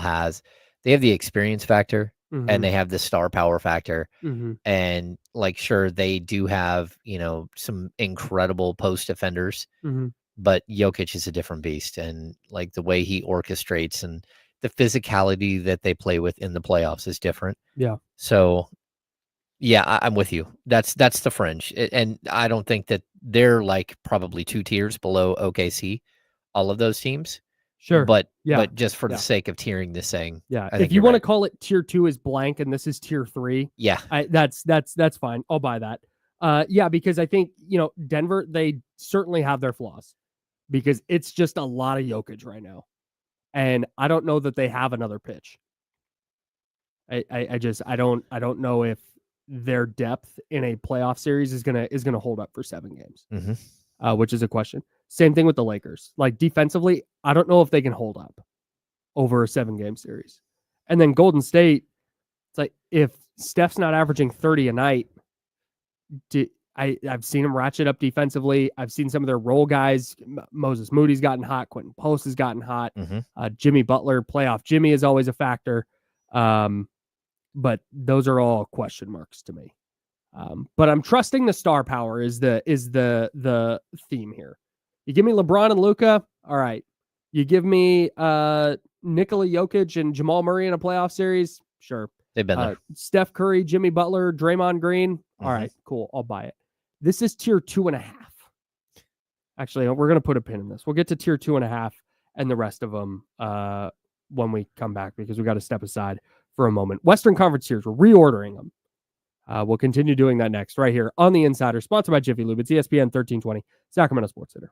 they have the experience factor Mm-hmm. and they have the star power factor. Mm-hmm. And like, sure, they do have, some incredible post defenders, Mm-hmm. but Jokic is a different beast. And like the way he orchestrates and the physicality that they play with in the playoffs is different. Yeah. So yeah, I'm with you. That's the fringe. And I don't think that they're like probably 2 tiers below OKC, all of those teams. Sure. But Yeah. just for Yeah. the sake of tiering this thing. Yeah. I If think you you're want to right. call it tier 2 is blank and this is tier 3, Yeah. that's fine. I'll buy that. Yeah, because I think, Denver, they certainly have their flaws because it's just a lot of Jokic right now. And I don't know that they have another pitch. I don't know if their depth in a playoff series is gonna hold up for 7 games, which is a question. Same thing with the Lakers. Like defensively, I don't know if they can hold up over a 7-game series. And then Golden State, it's like if Steph's not averaging 30 a night, I've seen him ratchet up defensively. I've seen some of their role guys. Moses Moody's gotten hot. Quentin Post has gotten hot. Jimmy Butler, playoff Jimmy is always a factor. But those are all question marks to me. But I'm trusting the star power is the theme here. You give me LeBron and Luka, all right. You give me Nikola Jokic and Jamal Murray in a playoff series, sure. They've been there. Steph Curry, Jimmy Butler, Draymond Green, all right, cool. I'll buy it. This is tier 2.5. Actually, we're gonna put a pin in this. We'll get to tier 2.5 and the rest of them when we come back because we got to step aside for a moment. Western Conference tiers, we're reordering them. We'll continue doing that next, right here on The Insider, sponsored by Jiffy Lube. It's ESPN 1320, Sacramento Sports Center.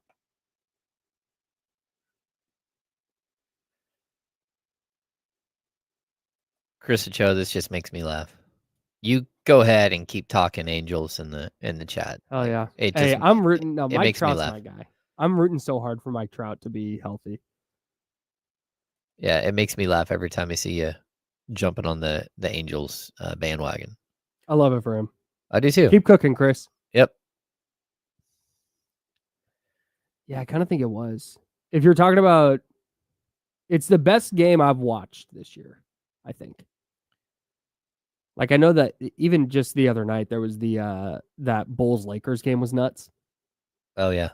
Chris Ochoa, this just makes me laugh. You go ahead and keep talking Angels in the chat. Oh yeah. It Hey, just, I'm rooting. No, it Mike makes me Trout's laugh. my guy. I'm rooting so hard for Mike Trout to be healthy. Yeah, it makes me laugh every time I see you jumping on the Angels bandwagon. I love it for him. I do too. Keep cooking, Chris. Yep. Yeah, I kind of think it was. If you're talking about, it's the best game I've watched this year, I think. Like, I know that even just the other night, there was that Bulls-Lakers game was nuts. Oh, yeah.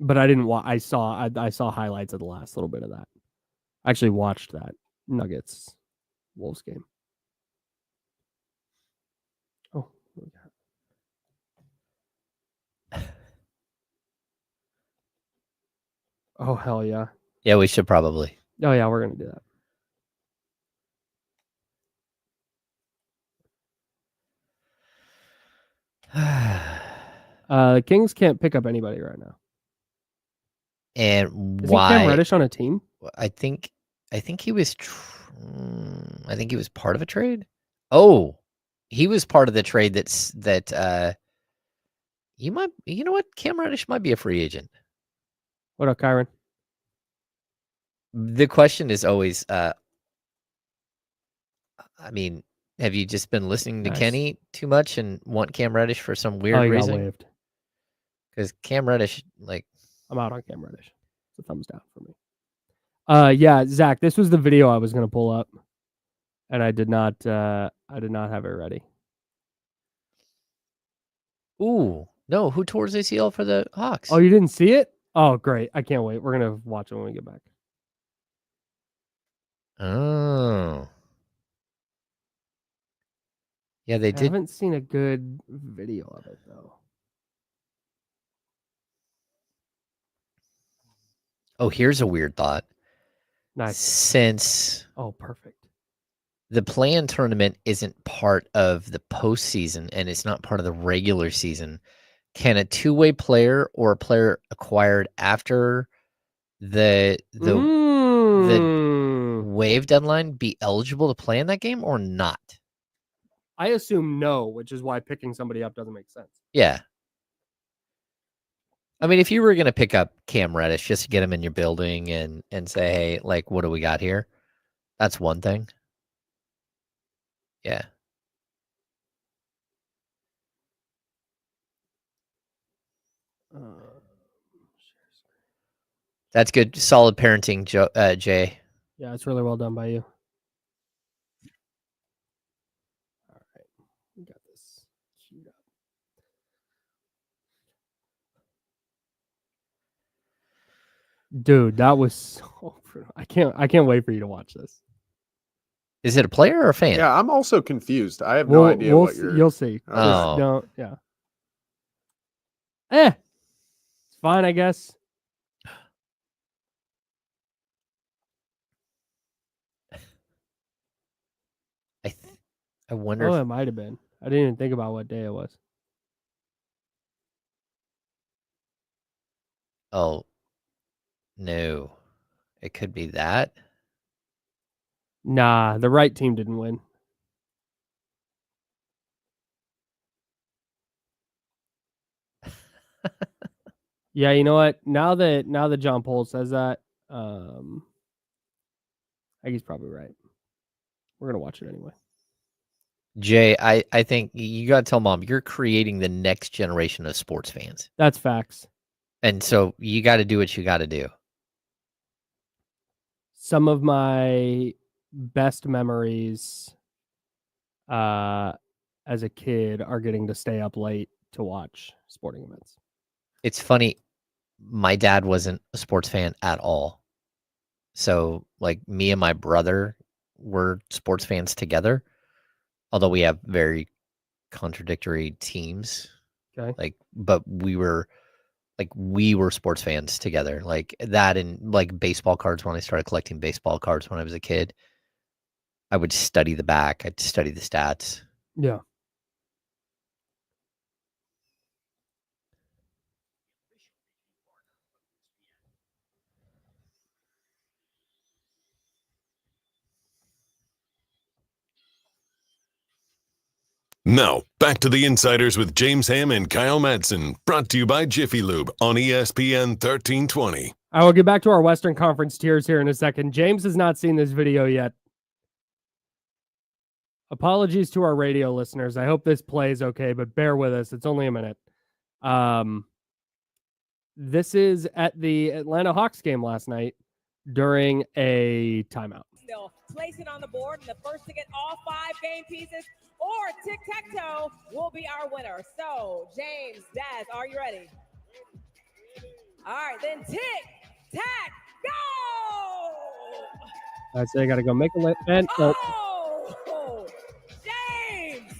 But I didn't watch. I saw highlights of the last little bit of that. I actually watched that Nuggets-Wolves game. Oh, Oh, hell yeah. Yeah, we should probably. Oh, yeah, we're going to do that. The Kings can't pick up anybody right now. And Isn't Cam why? Reddish on a team? I think he was. I think he was part of a trade. Oh, he was part of the trade that. You know what? Cam Reddish might be a free agent. What up, Kyron? The question is always, I mean, have you just been listening to Nice. Kenny too much and want Cam Reddish for some Oh, weird he got reason? waived. Because Cam Reddish, like, I'm out on Cam Reddish. It's a thumbs down for me. Yeah, Zach, this was the video I was going to pull up, and I did not have it ready. ooh, no, who tore his ACL for the Hawks? Oh, you didn't see it? Oh, great. I can't wait. We're going to watch it when we get back. Oh. Yeah, they I did. haven't seen a good video of it, though. Oh, here's a weird thought. Nice. Since Oh, perfect. the play-in tournament isn't part of the postseason and it's not part of the regular season, can a two-way player or a player acquired after the waive deadline be eligible to play in that game or not? I assume no, which is why picking somebody up doesn't make sense. Yeah. I mean, if you were going to pick up Cam Reddish just to get him in your building and say, hey, like, what do we got here? That's one thing. Yeah. That's good. Solid parenting, Jay. Yeah, it's really well done by you. All right. We got this queued up. Dude, that was so I can't wait for you to watch this. Is it a player or a fan? Yeah, I'm also confused. I have no idea what you're. You'll see. Oh. Just don't. Yeah. It's fine, I guess. I wonder. Oh, it might have been. I didn't even think about what day it was. Oh, no. It could be that. Nah, the right team didn't win. Yeah, you know what? Now that John Pohl says that, I think he's probably right. We're gonna watch it anyway. Jay, I think you got to tell Mom you're creating the next generation of sports fans. That's facts. And so you got to do what you got to do. Some of my best memories as a kid are getting to stay up late to watch sporting events. It's funny. My dad wasn't a sports fan at all. So, like, me and my brother were sports fans together, although we have very contradictory teams. Okay. Like, but we were sports fans together. Like that, and like baseball cards. When I started collecting baseball cards when I was a kid, I would study the back. I'd study the stats. Yeah. Now, back to the Insiders with James Ham and Kyle Madsen, brought to you by Jiffy Lube on ESPN 1320. I will get back to our Western Conference tiers here in a second. James has not seen this video yet. Apologies to our radio listeners. I hope this plays okay, but bear with us. It's only a minute. This is at the Atlanta Hawks game last night during a timeout. They'll place it on the board, and the first to get all 5 game pieces or tic-tac-toe will be our winner. So, James, Daz, are you ready? All right, then tic-tac-go! I'd say I got to go make a list. And Oh, James!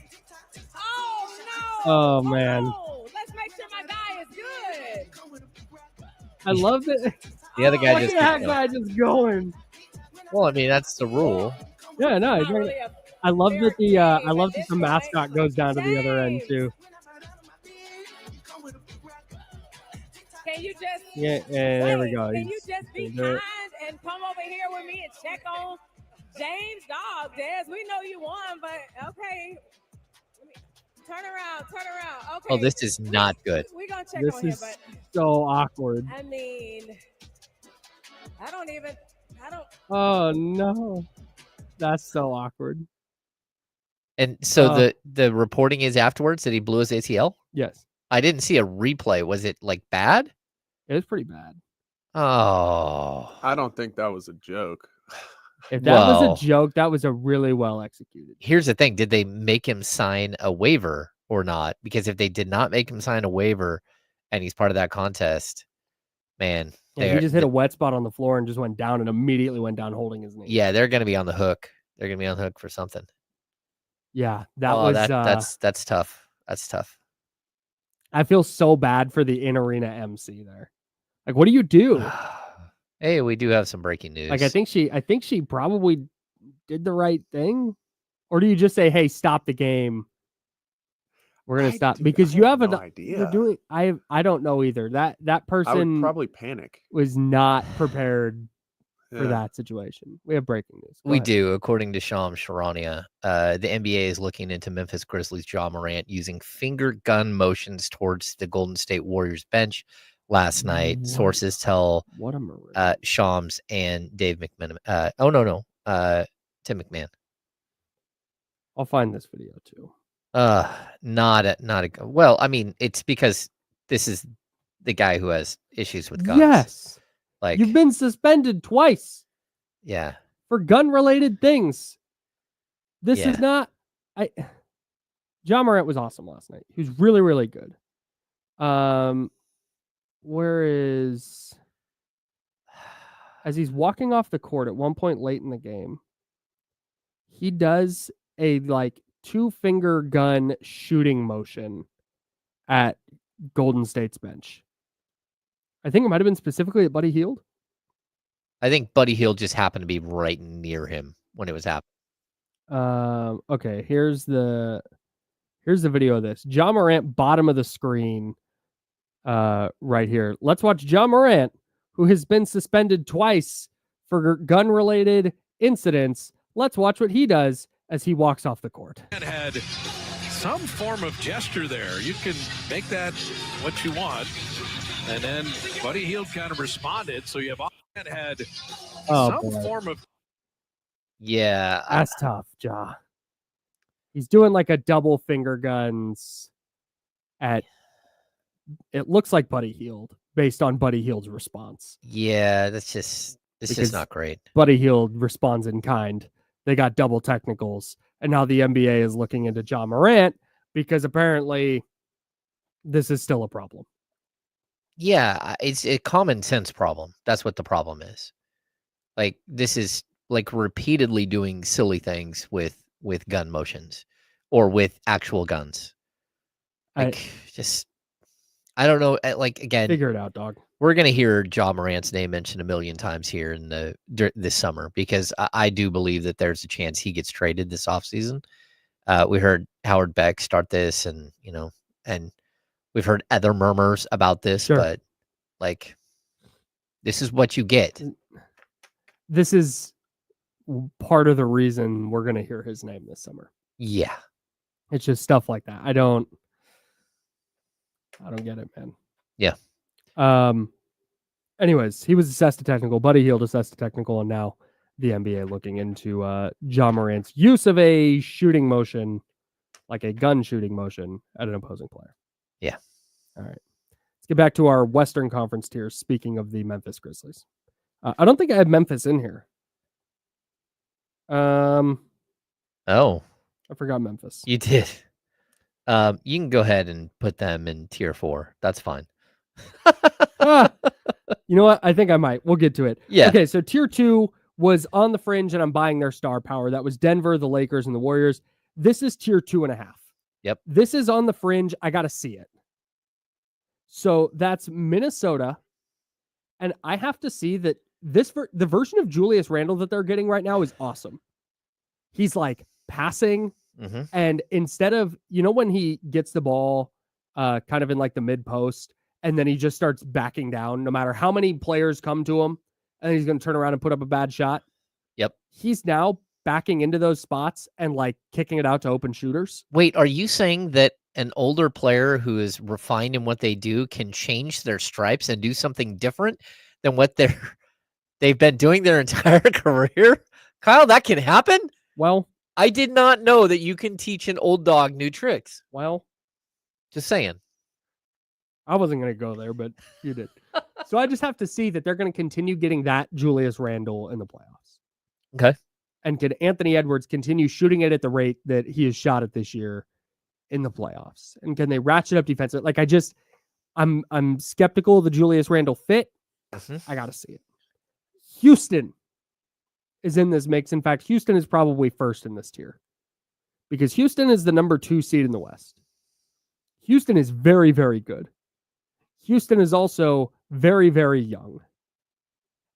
Oh, no! Oh, man. Let's make sure my guy is good. I love that. The other guy Look just at that keeps guy just going. Well, I mean, that's the rule. Yeah, no, Not really a I love fair that game I at love that this the point. mascot goes down to the other end James, too. Can you just Yeah, there we Wait, go. Can you just be He's gonna do kind it. and come over here with me and check on James? Dog, Des, we know you won, but okay. Turn around. Okay. Oh, this is not good. We're gonna check This on him, is but so awkward. I mean, I don't. Oh no, that's so awkward. And so the reporting is afterwards that he blew his ACL. Yes, I didn't see a replay. Was it like bad? it was pretty bad. Oh, I don't think that was a joke. If that was Well- a joke, that was a really well executed. here's the thing: did they make him sign a waiver or not? Because if they did not make him sign a waiver, and he's part of that contest, man, Yeah, he just hit a wet spot on the floor and just went down and immediately went down holding his knee. yeah, they're going to be on the hook. They're going to be on the hook for something. Yeah, that was that's tough. That's tough. I feel so bad for the in-arena MC there. Like, what do you do? Hey, we do have some breaking news. Like, I think she probably did the right thing. Or do you just say, "Hey, stop the game. We're gonna stop," because you have no a idea. You're doing. I don't know either. That I would person probably panic was not prepared for Yeah. that situation. We have breaking news. Go we ahead. do, according to Shams Charania. The NBA is looking into Memphis Grizzlies' Ja Morant using finger gun motions towards the Golden State Warriors bench last night. What? Sources tell What a maroon. Shams and Dave McMahon. Tim McMahon. I'll find this video too. Not a. Well, I mean, it's because this is the guy who has issues with guns. Yes, like you've been suspended twice yeah. for gun-related things. This Yeah. is not. John Morant was awesome last night. He was really, really good. Where is? As he's walking off the court at one point late in the game, he does a like 2-finger gun shooting motion at Golden State's bench. I think it might have been specifically at Buddy Hield. I think Buddy Hield just happened to be right near him when it was happening. Okay, here's the video of this. John Morant, bottom of the screen, right here. Let's watch John Morant, who has been suspended twice for gun-related incidents. Let's watch what he does as he walks off the court. And had some form of gesture there. You can make that what you want. And then Buddy Hield kind of responded. So you have and had some form of. Yeah, That's tough, Ja. He's doing like a double finger guns at. It looks like Buddy Hield based on Buddy Hield's response. yeah, that's just Because not great. Buddy Hield responds in kind. They got double technicals, and now the NBA is looking into John Morant because apparently this is still a problem. Yeah, it's a common sense problem. That's what the problem is. Like this is like repeatedly doing silly things with gun motions or with actual guns. Like I don't know. Like again, Figure it out, dog. we're gonna hear Ja Morant's name mentioned a million times here in this summer because I do believe that there's a chance he gets traded this offseason. We heard Howard Beck start this, and and we've heard other murmurs about this, Sure. but like this is what you get. This is part of the reason we're going to hear his name this summer. Yeah. It's just stuff like that. I don't get it, man. Yeah. Anyways, he was assessed a technical. Buddy Hield assessed a technical, and now the NBA looking into Ja Morant's use of a shooting motion, like a gun shooting motion at an opposing player. Yeah. All right. Let's get back to our Western Conference tiers. Speaking of the Memphis Grizzlies, I don't think I have Memphis in here. Oh, I forgot Memphis. you did. You can go ahead and put them in tier 4. That's fine. You know what? I think I might. We'll get to it. Yeah. Okay, so tier 2 was on the fringe, and I'm buying their star power. That was Denver, the Lakers, and the Warriors. This is tier 2.5. Yep. This is on the fringe. I got to see it. So that's Minnesota And I have to see that the version of Julius Randle that they're getting right now is awesome. He's like passing, and instead of, when he gets the ball kind of in like the mid post, and then he just starts backing down no matter how many players come to him, and he's going to turn around and put up a bad shot. Yep. He's now backing into those spots and like kicking it out to open shooters. Wait, are you saying that an older player who is refined in what they do can change their stripes and do something different than what they've been doing their entire career? Kyle, that can happen? Well, I did not know that you can teach an old dog new tricks. Well, just saying. I wasn't going to go there, but you did. So I just have to see that they're going to continue getting that Julius Randle in the playoffs. Okay. And can Anthony Edwards continue shooting it at the rate that he has shot it this year in the playoffs? And can they ratchet up defense? Like I'm skeptical of the Julius Randle fit. I got to see it. Houston is in this mix. In fact, Houston is probably first in this tier because Houston is the number 2 seed in the West. Houston is very, very good. Houston is also very, very young.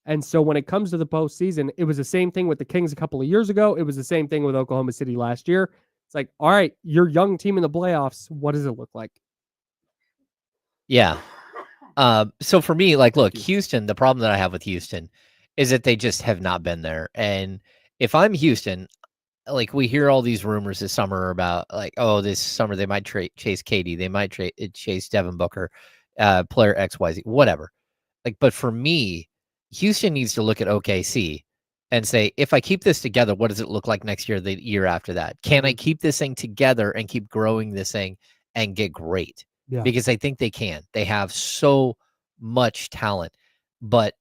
And so when it comes to the postseason, it was the same thing with the Kings a couple of years ago. It was the same thing with Oklahoma City last year. It's like, all right, you're a young team in the playoffs. What does it look like? Yeah. So for me, like, look, Houston, the problem that I have with Houston is that they just have not been there. And if I'm Houston, like, we hear all these rumors this summer about, like, oh, this summer they might chase KD, they might chase Devin Booker, player XYZ, whatever. Like, but for me, Houston needs to look at OKC and say, if I keep this together, what does it look like next year, the year after that? Can I keep this thing together and keep growing this thing and get great? Yeah. Because I think they can. They have so much talent, but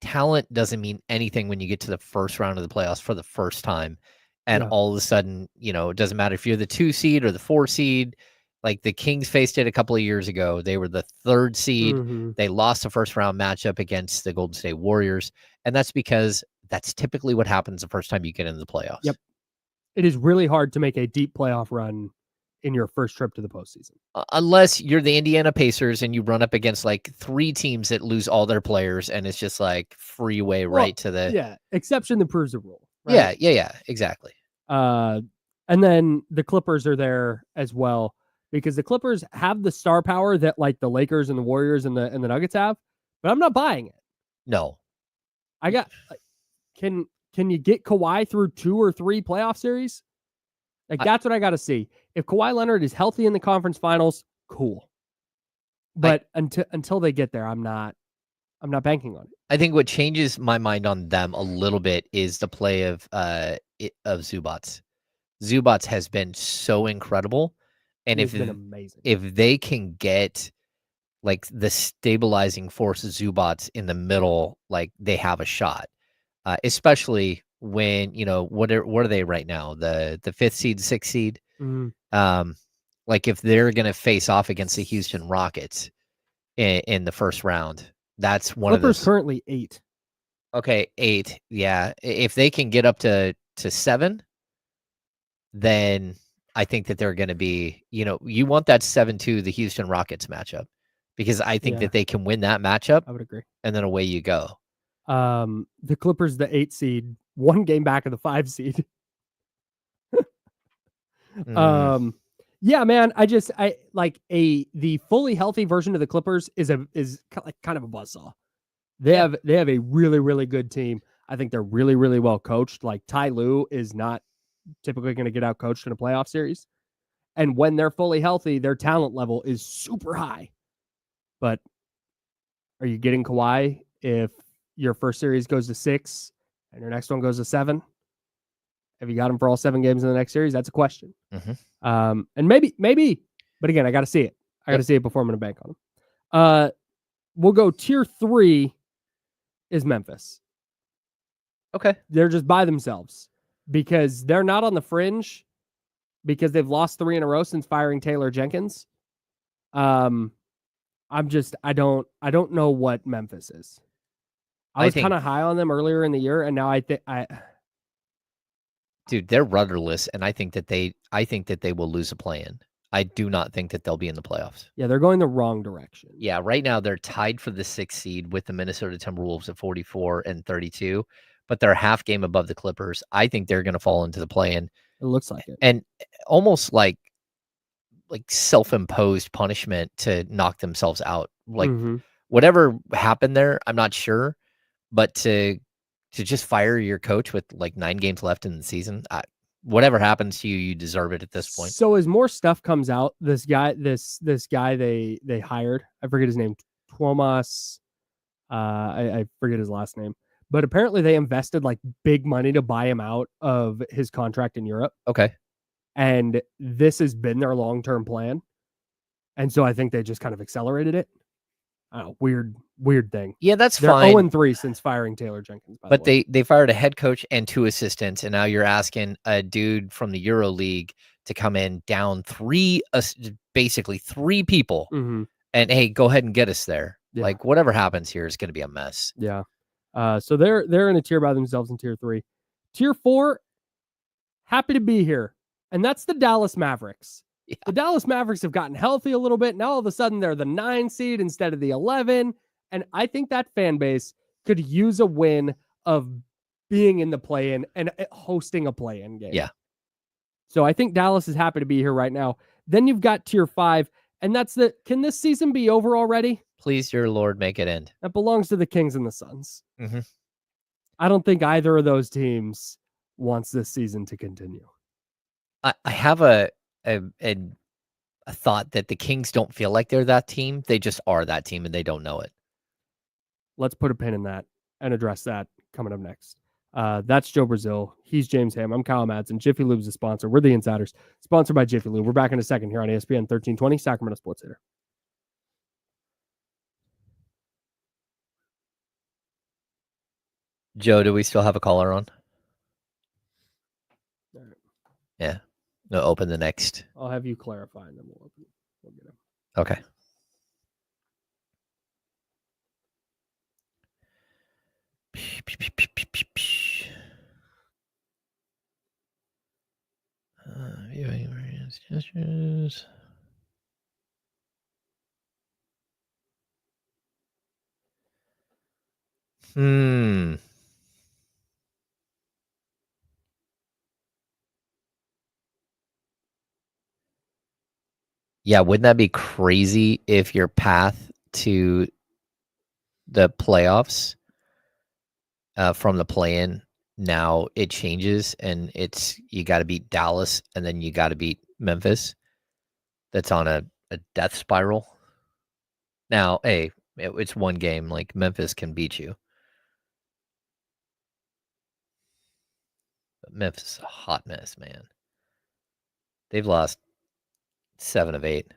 talent doesn't mean anything when you get to the first round of the playoffs for the first time. And all of a sudden, it doesn't matter if you're the 2 seed or the 4 seed. Like the Kings faced it a couple of years ago. They were the 3rd seed. They lost the first round matchup against the Golden State Warriors. And that's because that's typically what happens the first time you get into the playoffs. Yep. It is really hard to make a deep playoff run in your first trip to the postseason. Unless you're the Indiana Pacers and you run up against like 3 teams that lose all their players and it's just like freeway right to the... Yeah, exception that proves the rule. Right? Yeah, exactly. And then the Clippers are there as well because the Clippers have the star power that like the Lakers and the Warriors and the Nuggets have, but I'm not buying it. No. I got can you get Kawhi through 2 or 3 playoff series? Like that's what I got to see. If Kawhi Leonard is healthy in the conference finals, cool. But until they get there, I'm not banking on it. I think what changes my mind on them a little bit is the play of Zubats. Zubats has been so incredible, and He's been amazing. If they can get like the stabilizing force of Zubats in the middle, like they have a shot. Especially when what are they right now? The 5th seed, 6th seed. Like if they're gonna face off against the Houston Rockets in the first round. That's one Clippers of those. Currently 8. Okay, 8. Yeah. If they can get up to 7, then I think that they're going to be, you want that 7-2, the Houston Rockets matchup, because I think that they can win that matchup. I would agree. And then away you go. The Clippers, the 8 seed, 1 game back of the 5 seed. Yeah, man. The fully healthy version of the Clippers is kind of a buzzsaw. They have a really, really good team. I think they're really, really well coached. Like Ty Lue is not typically going to get out coached in a playoff series. And when they're fully healthy, their talent level is super high. But are you getting Kawhi if your first series goes to 6 and your next one goes to 7? Have you got him for all 7 games in the next series? That's a question. And maybe, but again, I got to see it. I got to see it before I'm going to bank on him. We'll go tier 3 is Memphis. Okay. They're just by themselves because they're not on the fringe because they've lost 3 in a row since firing Taylor Jenkins. I don't know what Memphis is. I was kind of high on them earlier in the year, and now dude, they're rudderless, and I think that they will lose a play-in. I do not think that they'll be in the playoffs. Yeah, they're going the wrong direction. Yeah, right now they're tied for the 6th seed with the Minnesota Timberwolves at 44 and 32, but they're half game above the Clippers. I think they're going to fall into the play-in. It looks like it. And almost like self-imposed punishment to knock themselves out. Like whatever happened there, I'm not sure, but to just fire your coach with like 9 games left in the season, whatever happens to you, you deserve it at this point. So as more stuff comes out, this guy they hired, I forget his name, Tuomas, I forget his last name, but apparently they invested like big money to buy him out of his contract in Europe. Okay. And this has been their long-term plan. And so I think they just kind of accelerated it. Oh, weird thing. Yeah, that's They're fine. 0-3 since firing Taylor Jenkins. But they fired a head coach and 2 assistants, and now you're asking a dude from the Euro League to come in down basically 3 people, and hey, go ahead and get us there. Yeah. Like whatever happens here is going to be a mess. Yeah. So they're in a tier by themselves in tier 3. Tier 4, happy to be here, and that's the Dallas Mavericks. Yeah. The Dallas Mavericks have gotten healthy a little bit. Now all of a sudden they're the 9 seed instead of the 11. And I think that fan base could use a win of being in the play-in and hosting a play-in game. Yeah. So I think Dallas is happy to be here right now. Then you've got tier 5, and that's can this season be over already? Please, your Lord, make it end. That belongs to the Kings and the Suns. I don't think either of those teams wants this season to continue. I have a thought that the Kings don't feel like they're that team. They just are that team, and they don't know it. Let's put a pin in that and address that coming up next. That's Joe Brazil. He's James Ham. I'm Kyle Madsen. Jiffy Lube's the sponsor. We're the Insiders, sponsored by Jiffy Lube. We're back in a second here on ESPN 1320, Sacramento Sports Hitter. Joe, do we still have a caller on? All right. Yeah. No, open the next. I'll have you clarify, and then we'll get him. Okay. Viewing various gestures. Yeah, wouldn't that be crazy if your path to the playoffs from the play-in, now it changes and it's you got to beat Dallas and then you got to beat Memphis? That's on a death spiral. Now, hey, it's one game. Like Memphis can beat you. But Memphis is a hot mess, man. They've lost 7 of 8.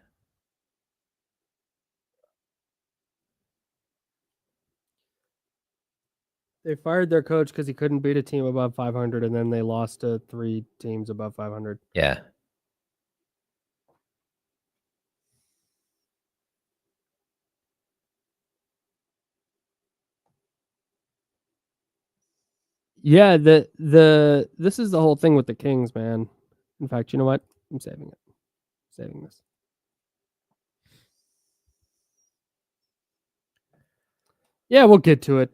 They fired their coach because he couldn't beat a team above 500, and then they lost to 3 teams above 500. Yeah. Yeah, this is the whole thing with the Kings, man. In fact, you know what? I'm saving it. Saving this. Yeah, we'll get to it.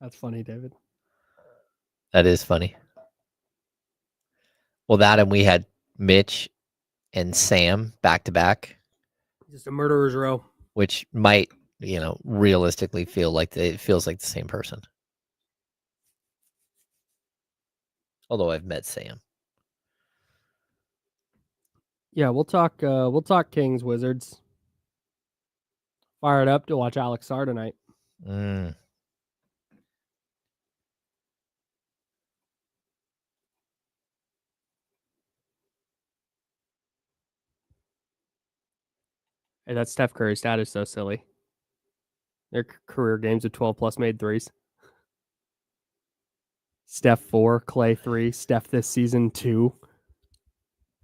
That's funny, David. That is funny. Well, that and we had Mitch and Sam back to back. Just a murderer's row. Which might, realistically feels like the same person. Although I've met Sam. Yeah, we'll talk Kings, Wizards. Fired up to watch Alex Sarr tonight. Hey, that Steph Curry stat is so silly. Their career games of 12+ made threes. Steph 4, Clay 3, Steph this season 2,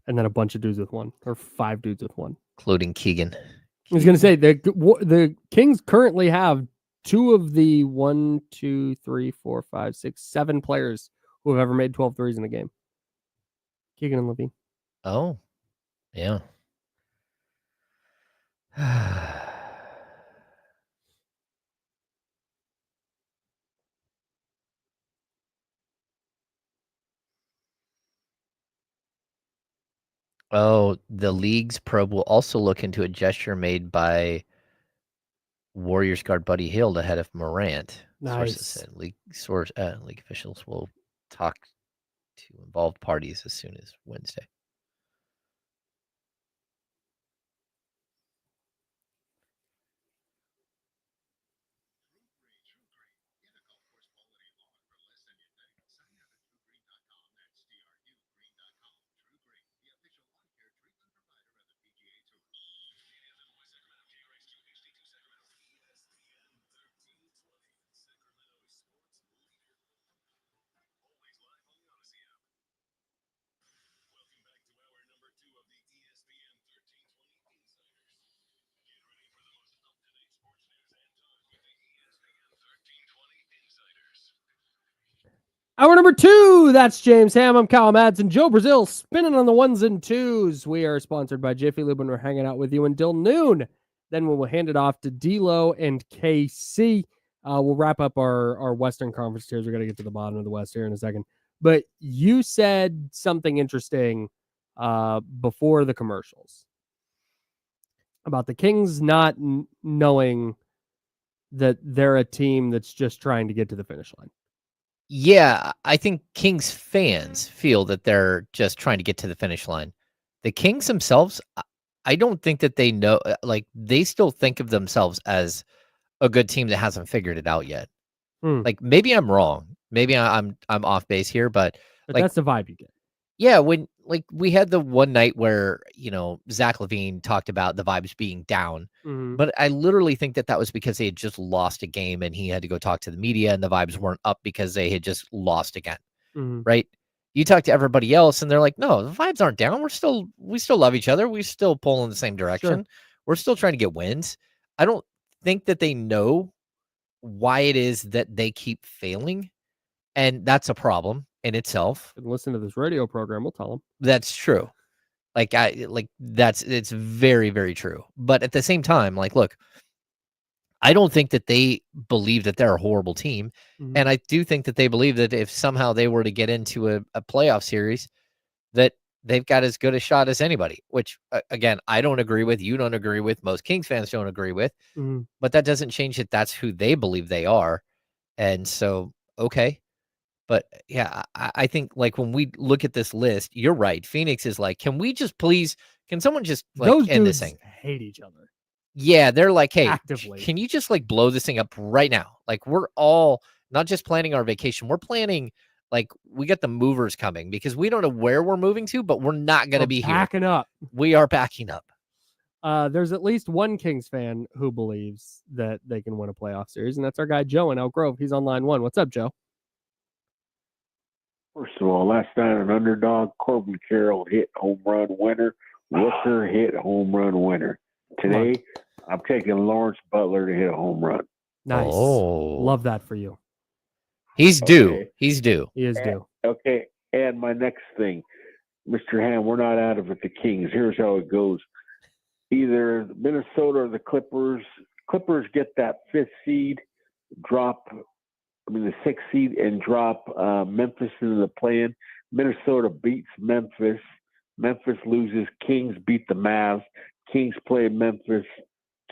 and then a bunch of dudes with 1, or 5 dudes with 1, including Keegan. I was going to say the Kings currently have two of the 1, 2, 3, 4, 5, 6, 7 players who have ever made 12 threes in a game. Keegan and Levine. Oh, yeah. Oh, the league's probe will also look into a gesture made by Warriors guard Buddy Hield ahead of Morant. Sources Nice. said league officials will talk to involved parties as soon as Wednesday. Hour number 2, that's James Ham. I'm Kyle Madsen. Joe Brazil spinning on the ones and twos. We are sponsored by Jiffy Lube, and we're hanging out with you until noon. Then we'll hand it off to D'Lo and KC. We'll wrap up our Western Conference tiers. We're going to get to the bottom of the West here in a second. But you said something interesting before the commercials about the Kings not knowing that they're a team that's just trying to get to the finish line. Yeah, I think Kings fans feel that they're just trying to get to the finish line. The Kings themselves, I don't think that they know, like they still think of themselves as a good team that hasn't figured it out yet. Like maybe I'm wrong. Maybe I'm off base here, but like, that's the vibe you get. Yeah, when like we had the one night where, Zach LaVine talked about the vibes being down, but I literally think that was because they had just lost a game and he had to go talk to the media and the vibes weren't up because they had just lost again. Right? You talk to everybody else and they're like, no, the vibes aren't down. We still love each other. We still pull in the same direction. Sure. We're still trying to get wins. I don't think that they know why it is that they keep failing. And that's a problem in itself. And listen to this radio program, we'll tell them. That's true. It's very, very true. But at the same time, look, I don't think that they believe that they're a horrible team. And I do think that they believe that if somehow they were to get into a playoff series, that they've got as good a shot as anybody, which again, I don't agree with, you don't agree with, most Kings fans don't agree with, but that doesn't change that that's who they believe they are. And so, okay. But yeah, I think when we look at this list, you're right. Phoenix is like, can someone just those end dudes this thing? Hate each other. Yeah, they're like, hey, actively. Can you just blow this thing up right now? We're all not just planning our vacation. We're planning, we got the movers coming because we don't know where we're moving to, but we're not going to be packing up. We are packing up. There's at least one Kings fan who believes that they can win a playoff series, and that's our guy Joe in Elk Grove. He's on line 1. What's up, Joe? First of all, last night an underdog, Corbin Carroll hit home run winner. Rooker hit home run winner. Today, I'm taking Lawrence Butler to hit a home run. Nice. Oh. Love that for you. He's due. He's due. He is due. Okay, and my next thing, Mr. Ham, we're not out of it, the Kings. Here's how it goes. Either Minnesota or the Clippers. Clippers get that 5th seed, the 6th seed, and drop Memphis into the play-in. Minnesota beats Memphis. Memphis loses. Kings beat the Mavs. Kings play Memphis.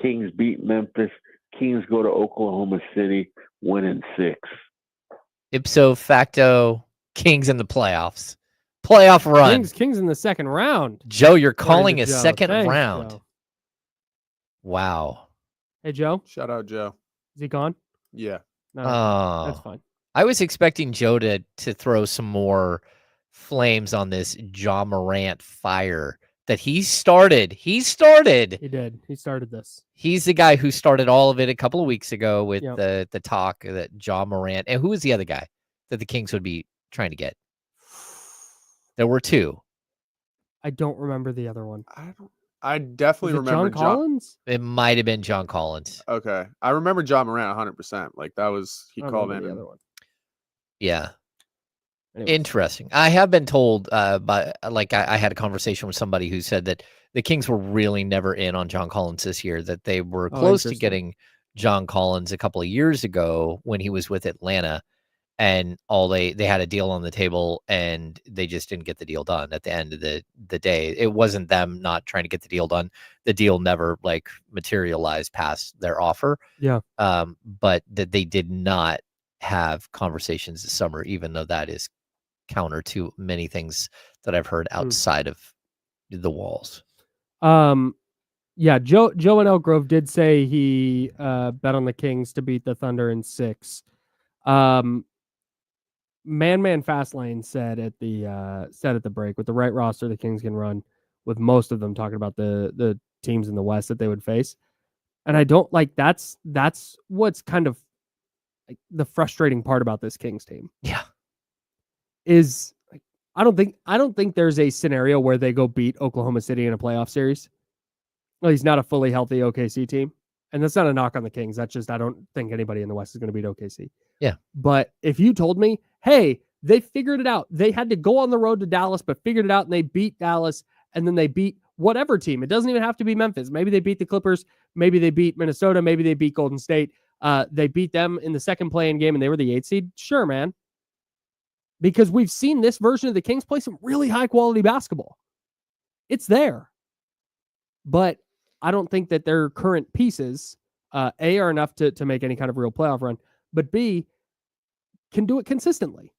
Kings beat Memphis. Kings go to Oklahoma City, win in 6. Ipso facto, Kings in the playoffs. Playoff run. Kings in the second round. Joe, you're calling a Joe. second Thanks, round. Joe. Wow. Hey, Joe. Shout out, Joe. Is he gone? Yeah. No, that's fine. I was expecting Joe to throw some more flames on this Ja Morant fire that he started. He did. He started this. He's the guy who started all of it a couple of weeks ago with the talk that Ja Morant. And who was the other guy that the Kings would be trying to get? There were 2. I don't remember the other one. I definitely Was it remember John Collins? It might have been John Collins. Okay, I remember John Morant 100%. Like that was he I don't called remember in. the And, other one. Yeah. Anyways. Interesting. I have been told by I had a conversation with somebody who said that the Kings were really never in on John Collins this year, that they were close to interesting. getting John Collins a couple of years ago when he was with Atlanta, and they had a deal on the table and they just didn't get the deal done at the end of the day. It wasn't them not trying to get the deal done. The deal never materialized past their offer. Yeah. But that they did not have conversations this summer, even though that is counter to many things that I've heard outside of the walls. Yeah, Joe and Elk Grove did say he bet on the Kings to beat the Thunder in 6. Man Fastlane said at the break, with the right roster the Kings can run, with most of them talking about the teams in the West that they would face. And I don't like that's what's kind of like the frustrating part about this Kings team. Yeah. Is like I don't think there's a scenario where they go beat Oklahoma City in a playoff series. Well, he's not a fully healthy OKC team. And that's not a knock on the Kings. That's just I don't think anybody in the West is going to beat OKC. Yeah. But if you told me, hey, they figured it out. They had to go on the road to Dallas, but figured it out and they beat Dallas, and then they beat whatever team. It doesn't even have to be Memphis. Maybe they beat the Clippers. Maybe they beat Minnesota. Maybe they beat Golden State. They beat them in the second play-in game and they were the 8th seed. Sure, man. Because we've seen this version of the Kings play some really high-quality basketball. It's there. But I don't think that their current pieces, A, are enough to make any kind of real playoff run, but B, can do it consistently.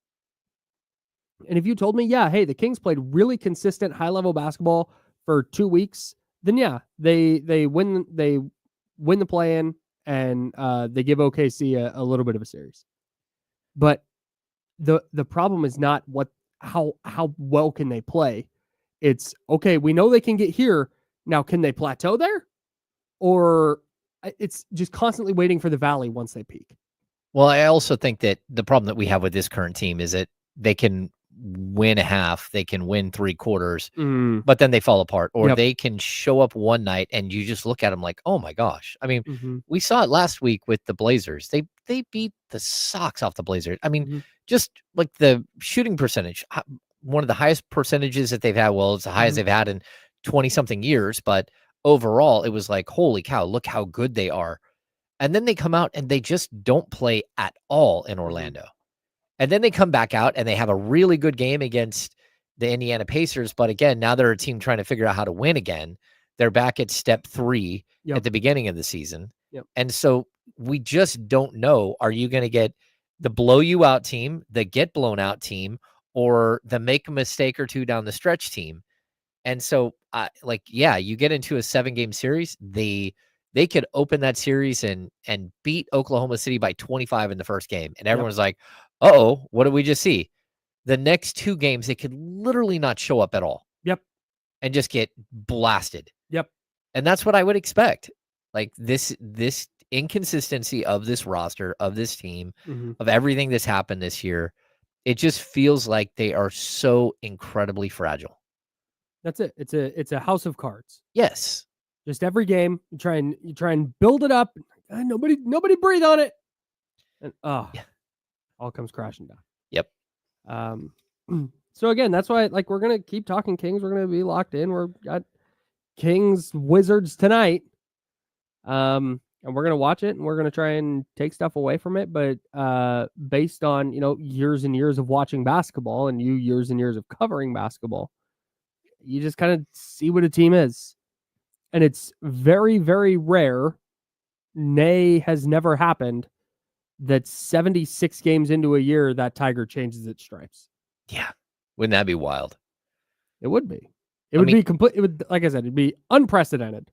And if you told me, yeah, hey, the Kings played really consistent high-level basketball for 2 weeks, then yeah, they win the play-in and they give OKC a little bit of a series. But the problem is not how well can they play. It's okay, we know they can get here. Now, can they plateau there? Or it's just constantly waiting for the valley once they peak. Well, I also think that the problem that we have with this current team is that they can win a half, they can win 3 quarters, but then they fall apart. Or they can show up one night and you just look at them like, oh my gosh. I mean, we saw it last week with the Blazers. They beat the socks off the Blazers. I mean, just like the shooting percentage, one of the highest percentages that they've had. Well, it's the highest they've had in 20-something years, but overall, it was like, holy cow, look how good they are. And then they come out and they just don't play at all in Orlando. And then they come back out and they have a really good game against the Indiana Pacers. But again, now they're a team trying to figure out how to win again. They're back at step 3 at the beginning of the season. And so we just don't know, are you going to get the blow you out team, the get blown out team, or the make a mistake or two down the stretch team? And so, you get into a 7-game series. They could open that series and beat Oklahoma City by 25 in the first game. And everyone's like, uh-oh, what did we just see? The next 2 games, they could literally not show up at all. And just get blasted. And that's what I would expect. Like this inconsistency of this roster, of this team, of everything that's happened this year, it just feels like they are so incredibly fragile. That's it. It's a house of cards. Yes. Just every game, you try and build it up. Nobody breathe on it. And all comes crashing down. Yep. So again, that's why we're gonna keep talking Kings. We're gonna be locked in. We're got Kings Wizards tonight. And we're gonna watch it and we're gonna try and take stuff away from it. But based on years and years of watching basketball and years and years of covering basketball, you just kind of see what a team is. And it's very, very rare, nay, has never happened, that 76 games into a year, that Tiger changes its stripes. Yeah. Wouldn't that be wild? It would be. It would be complete. It would, like I said, it'd be unprecedented.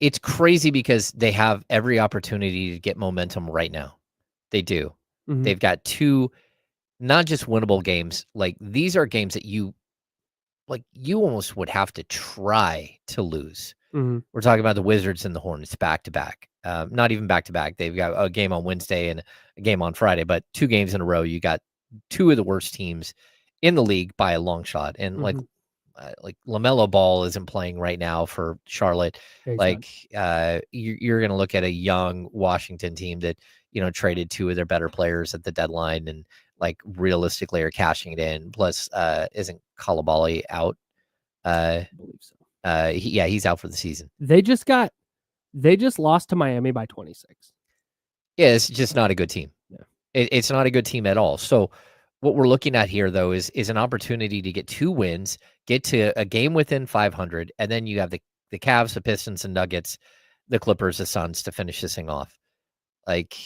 It's crazy because they have every opportunity to get momentum right now. They do. They've got 2 not just winnable games. Like these are games that you almost would have to try to lose. We're talking about the Wizards and the Hornets back to back. Not even back to back. They've got a game on Wednesday and a game on Friday, but 2 games in a row. You got 2 of the worst teams in the league by a long shot. And like LaMelo Ball isn't playing right now for Charlotte. Yeah, he's Like you're going to look at a young Washington team that, traded two of their better players at the deadline and like realistically are cashing it in. Plus, isn't Coulibaly out? I believe so. He's out for the season. They just lost to Miami by 26. Yeah, it's just not a good team. Yeah. It's not a good team at all. So what we're looking at here, though, is an opportunity to get 2 wins, get to a game within 500, and then you have the Cavs, the Pistons, and Nuggets, the Clippers, the Suns to finish this thing off. Like,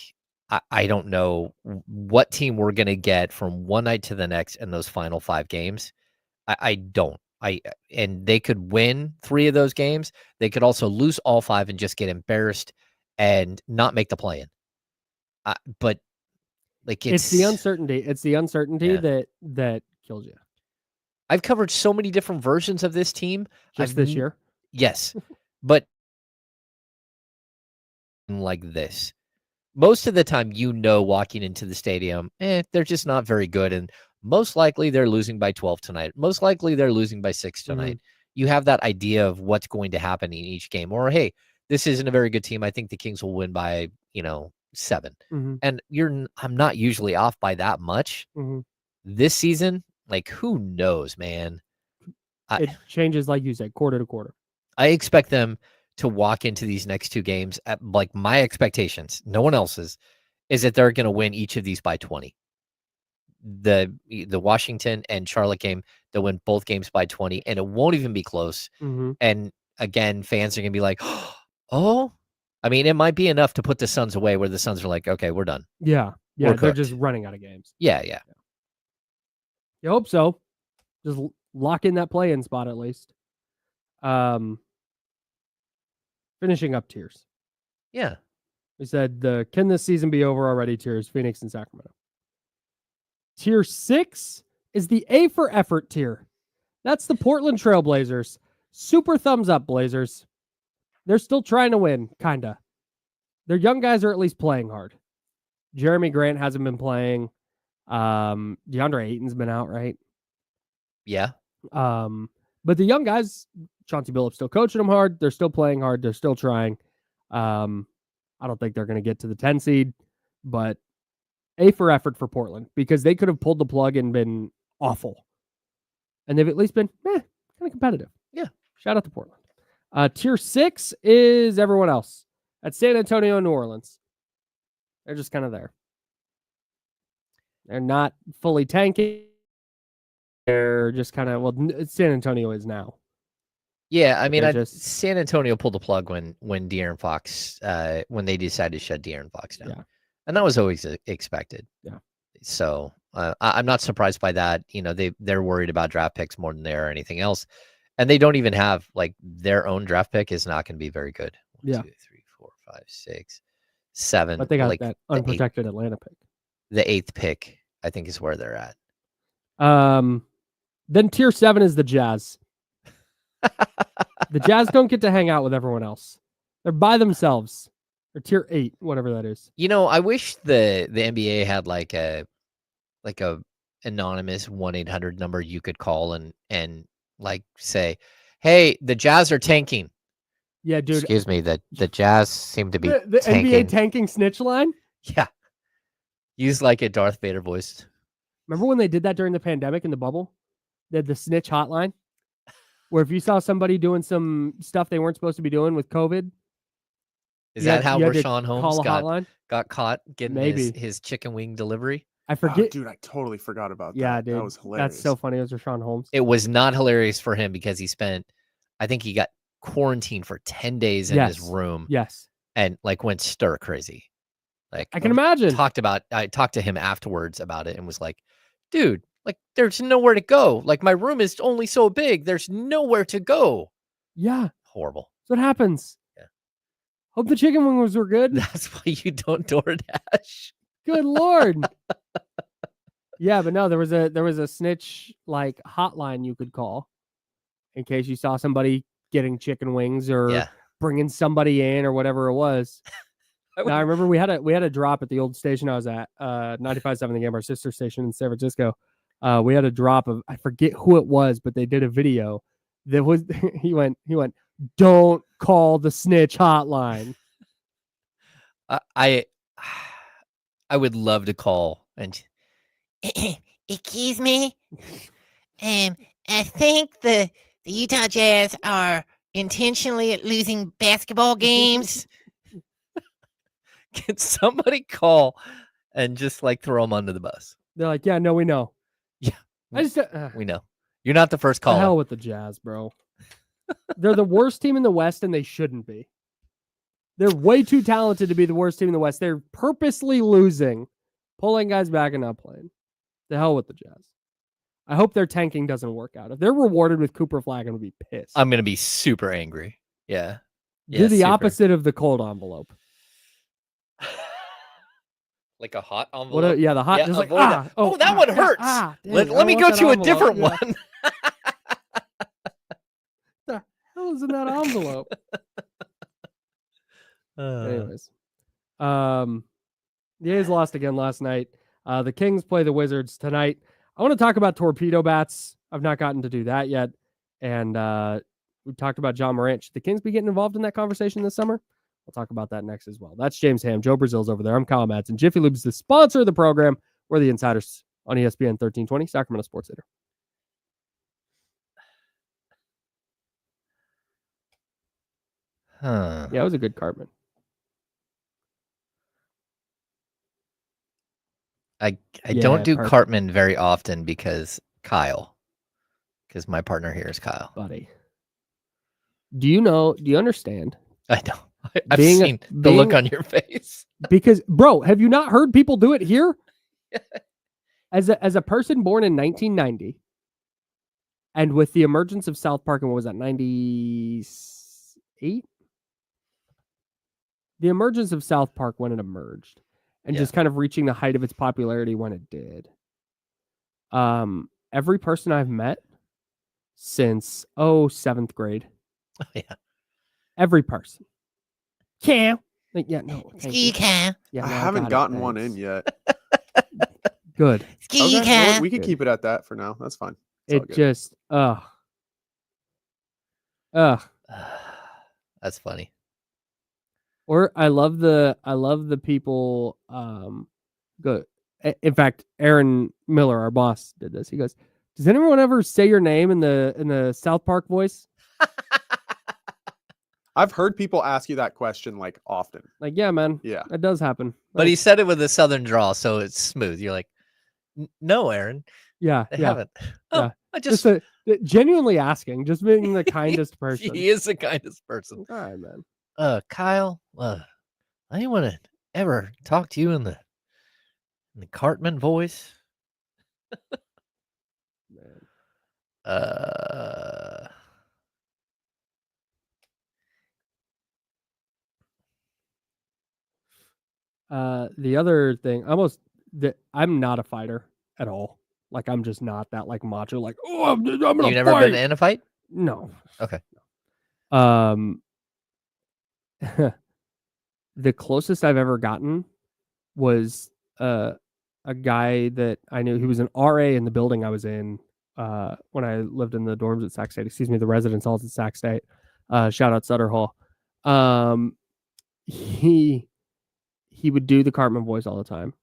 I don't know what team we're going to get from one night to the next in those final 5 games. I don't. And they could win 3 of those games. They could also lose all 5 and just get embarrassed and not make the play-in. But like It's the uncertainty. It's the uncertainty Yeah. that kills you. I've covered so many different versions of this team. Just this year. Yes. But like this. Most of the time, walking into the stadium, they're just not very good. And most likely they're losing by 12 tonight. Most likely they're losing by 6 tonight. You have that idea of what's going to happen in each game. Or, hey, this isn't a very good team. I think the Kings will win by, 7. And I'm not usually off by that much. This season, like, who knows, man? It changes, like you said, quarter to quarter. I expect them to walk into these next 2 games at, like, my expectations, no one else's, is that they're going to win each of these by 20. The Washington and Charlotte game, they'll win both games by 20, and it won't even be close. And again, fans are going to be like, oh, I mean, it might be enough to put the Suns away where the Suns are like, okay, we're done. Yeah. We're They're cooked. just running out of games. Yeah. You hope so. Just lock in that play-in spot at least. Finishing up tiers. Yeah. We said can this season be over already tiers, Phoenix and Sacramento. Tier 6 is the A for effort tier. That's the Portland Trailblazers. Super thumbs up, Blazers. They're still trying to win, kinda. Their young guys are at least playing hard. Jeremy Grant hasn't been playing. DeAndre Ayton's been out, right? Yeah. But the young guys, Chauncey Billups still coaching them hard. They're still playing hard. They're still trying. I don't think they're going to get to the 10 seed, but A for effort for Portland because they could have pulled the plug and been awful. And they've at least been kind of competitive. Yeah. Shout out to Portland. Tier 6 is everyone else. That's San Antonio and New Orleans. They're just kind of there. They're not fully tanking. They're just kind of, San Antonio is now. Yeah, I mean, just San Antonio pulled the plug when De'Aaron Fox, when they decided to shut De'Aaron Fox down. Yeah. And that was always expected. Yeah. So I'm not surprised by that. They're worried about draft picks more than they are anything else. And they don't even have, like, their own draft pick is not going to be very good. 1, 2, 3, 4, 5, 6, 7. But they got like that unprotected Atlanta pick. The 8th pick, I think, is where they're at. Then tier 7 is the Jazz. The Jazz don't get to hang out with everyone else. They're by themselves. Or tier 8, whatever that is. I wish the NBA had like a anonymous 1-800 number you could call and like say, hey, the Jazz are tanking. Yeah, dude. Excuse me, the Jazz seem to be the tanking. NBA tanking snitch line? Yeah. Use like a Darth Vader voice. Remember when they did that during the pandemic in the bubble? They had the snitch hotline? Where if you saw somebody doing some stuff they weren't supposed to be doing with COVID. Is that how you had to Rashawn Holmes call a hotline? got caught getting Maybe. his chicken wing delivery? I forget. Oh, dude, I totally forgot about that. Yeah, dude. That was hilarious. That's so funny. It was Rashawn Holmes. It was not hilarious for him because I think he got quarantined for 10 days in his room. Yes. And like went stir crazy. Like I can imagine. I talked to him afterwards about it and was like, dude, like there's nowhere to go. Like my room is only so big. There's nowhere to go. Yeah. Horrible. That's what happens. Yeah. Hope the chicken wings were good. That's why you don't DoorDash. Good Lord. Yeah, but no, there was a snitch like hotline you could call in case you saw somebody getting chicken wings or bringing somebody in or whatever it was. Now, I remember we had a drop at the old station I was at, 95.7 The Game, our sister station in San Francisco. We had a drop of, I forget who it was, but they did a video that was he went, don't call the snitch hotline. I would love to call and excuse me. I think the Utah Jazz are intentionally losing basketball games. Can somebody call and just like throw them under the bus? They're like, yeah, no, we know. Yeah, I just we know. You're not the first the hell caller. with the Jazz, bro. They're the worst team in the West, and they shouldn't be. They're way too talented to be the worst team in the West. They're purposely losing, pulling guys back and not playing. The hell with the Jazz. I hope their tanking doesn't work out. If they're rewarded with Cooper Flag, I'm going to be pissed. I'm going to be super angry. Yeah. Do the super. opposite of the cold envelope. Like a hot envelope? Yeah, the hot. Yeah, just like, avoid that. Oh, that one hurts. Let me go to a different one. The hell is in that envelope? Anyways, the A's lost again last night. The Kings play the Wizards tonight. I want to talk about torpedo bats. I've not gotten to do that yet. And we talked about John Morant. Should the Kings be getting involved in that conversation this summer? We'll talk about that next as well. That's James Ham. Joe Brazil's over there. I'm Kyle Madsen. Jiffy Lube's the sponsor of the program. We're the Insiders on ESPN 1320, Sacramento Sports Leader. Huh. Yeah, it was a good Cartman. I Yeah, don't do perfect. Cartman very often because my partner here is Kyle. Buddy. Do you understand? I know. I've Being- seen the look on your face. Because, bro, have you not heard people do it here? As a person born in 1990, and with the emergence of South Park, and what was that, 98? The emergence of South Park when it emerged, and Yeah. just kind of reaching the height of its popularity when it did. Every person I've met since 7th grade, Oh, yeah. every person. Cam. Like, yeah, no. thank you. Can. Yeah, I no, haven't got it, gotten one in thanks. yet. Good. Okay, well, we Good. can keep it at that for now. That's fine. It's all It good. just, That's funny. Or I love the people. Good. In fact, Aaron Miller, our boss, did this. He goes, "Does anyone ever say your name in the South Park voice?" I've heard people ask you that question like often. Like, yeah, man, Yeah. that does happen. But he said it with a southern drawl, so it's smooth. You're like, no, Aaron, yeah, they yeah. haven't. Oh, Yeah. I Just just genuinely asking, just being the kindest person. he is the kindest person. All right, man. Kyle, I didn't want to ever talk to you in the Cartman voice. Man. The other thing, I'm not a fighter at all. Like, I'm just not that like macho. Like, oh, I'm gonna You never fight. been in a fight? No. Okay. The closest I've ever gotten was a guy that I knew. He was an RA in the building I was in when I lived in the dorms at Sac State. Excuse me, the residence halls at Sac State. Shout out Sutter Hall. He would do the Cartman voice all the time,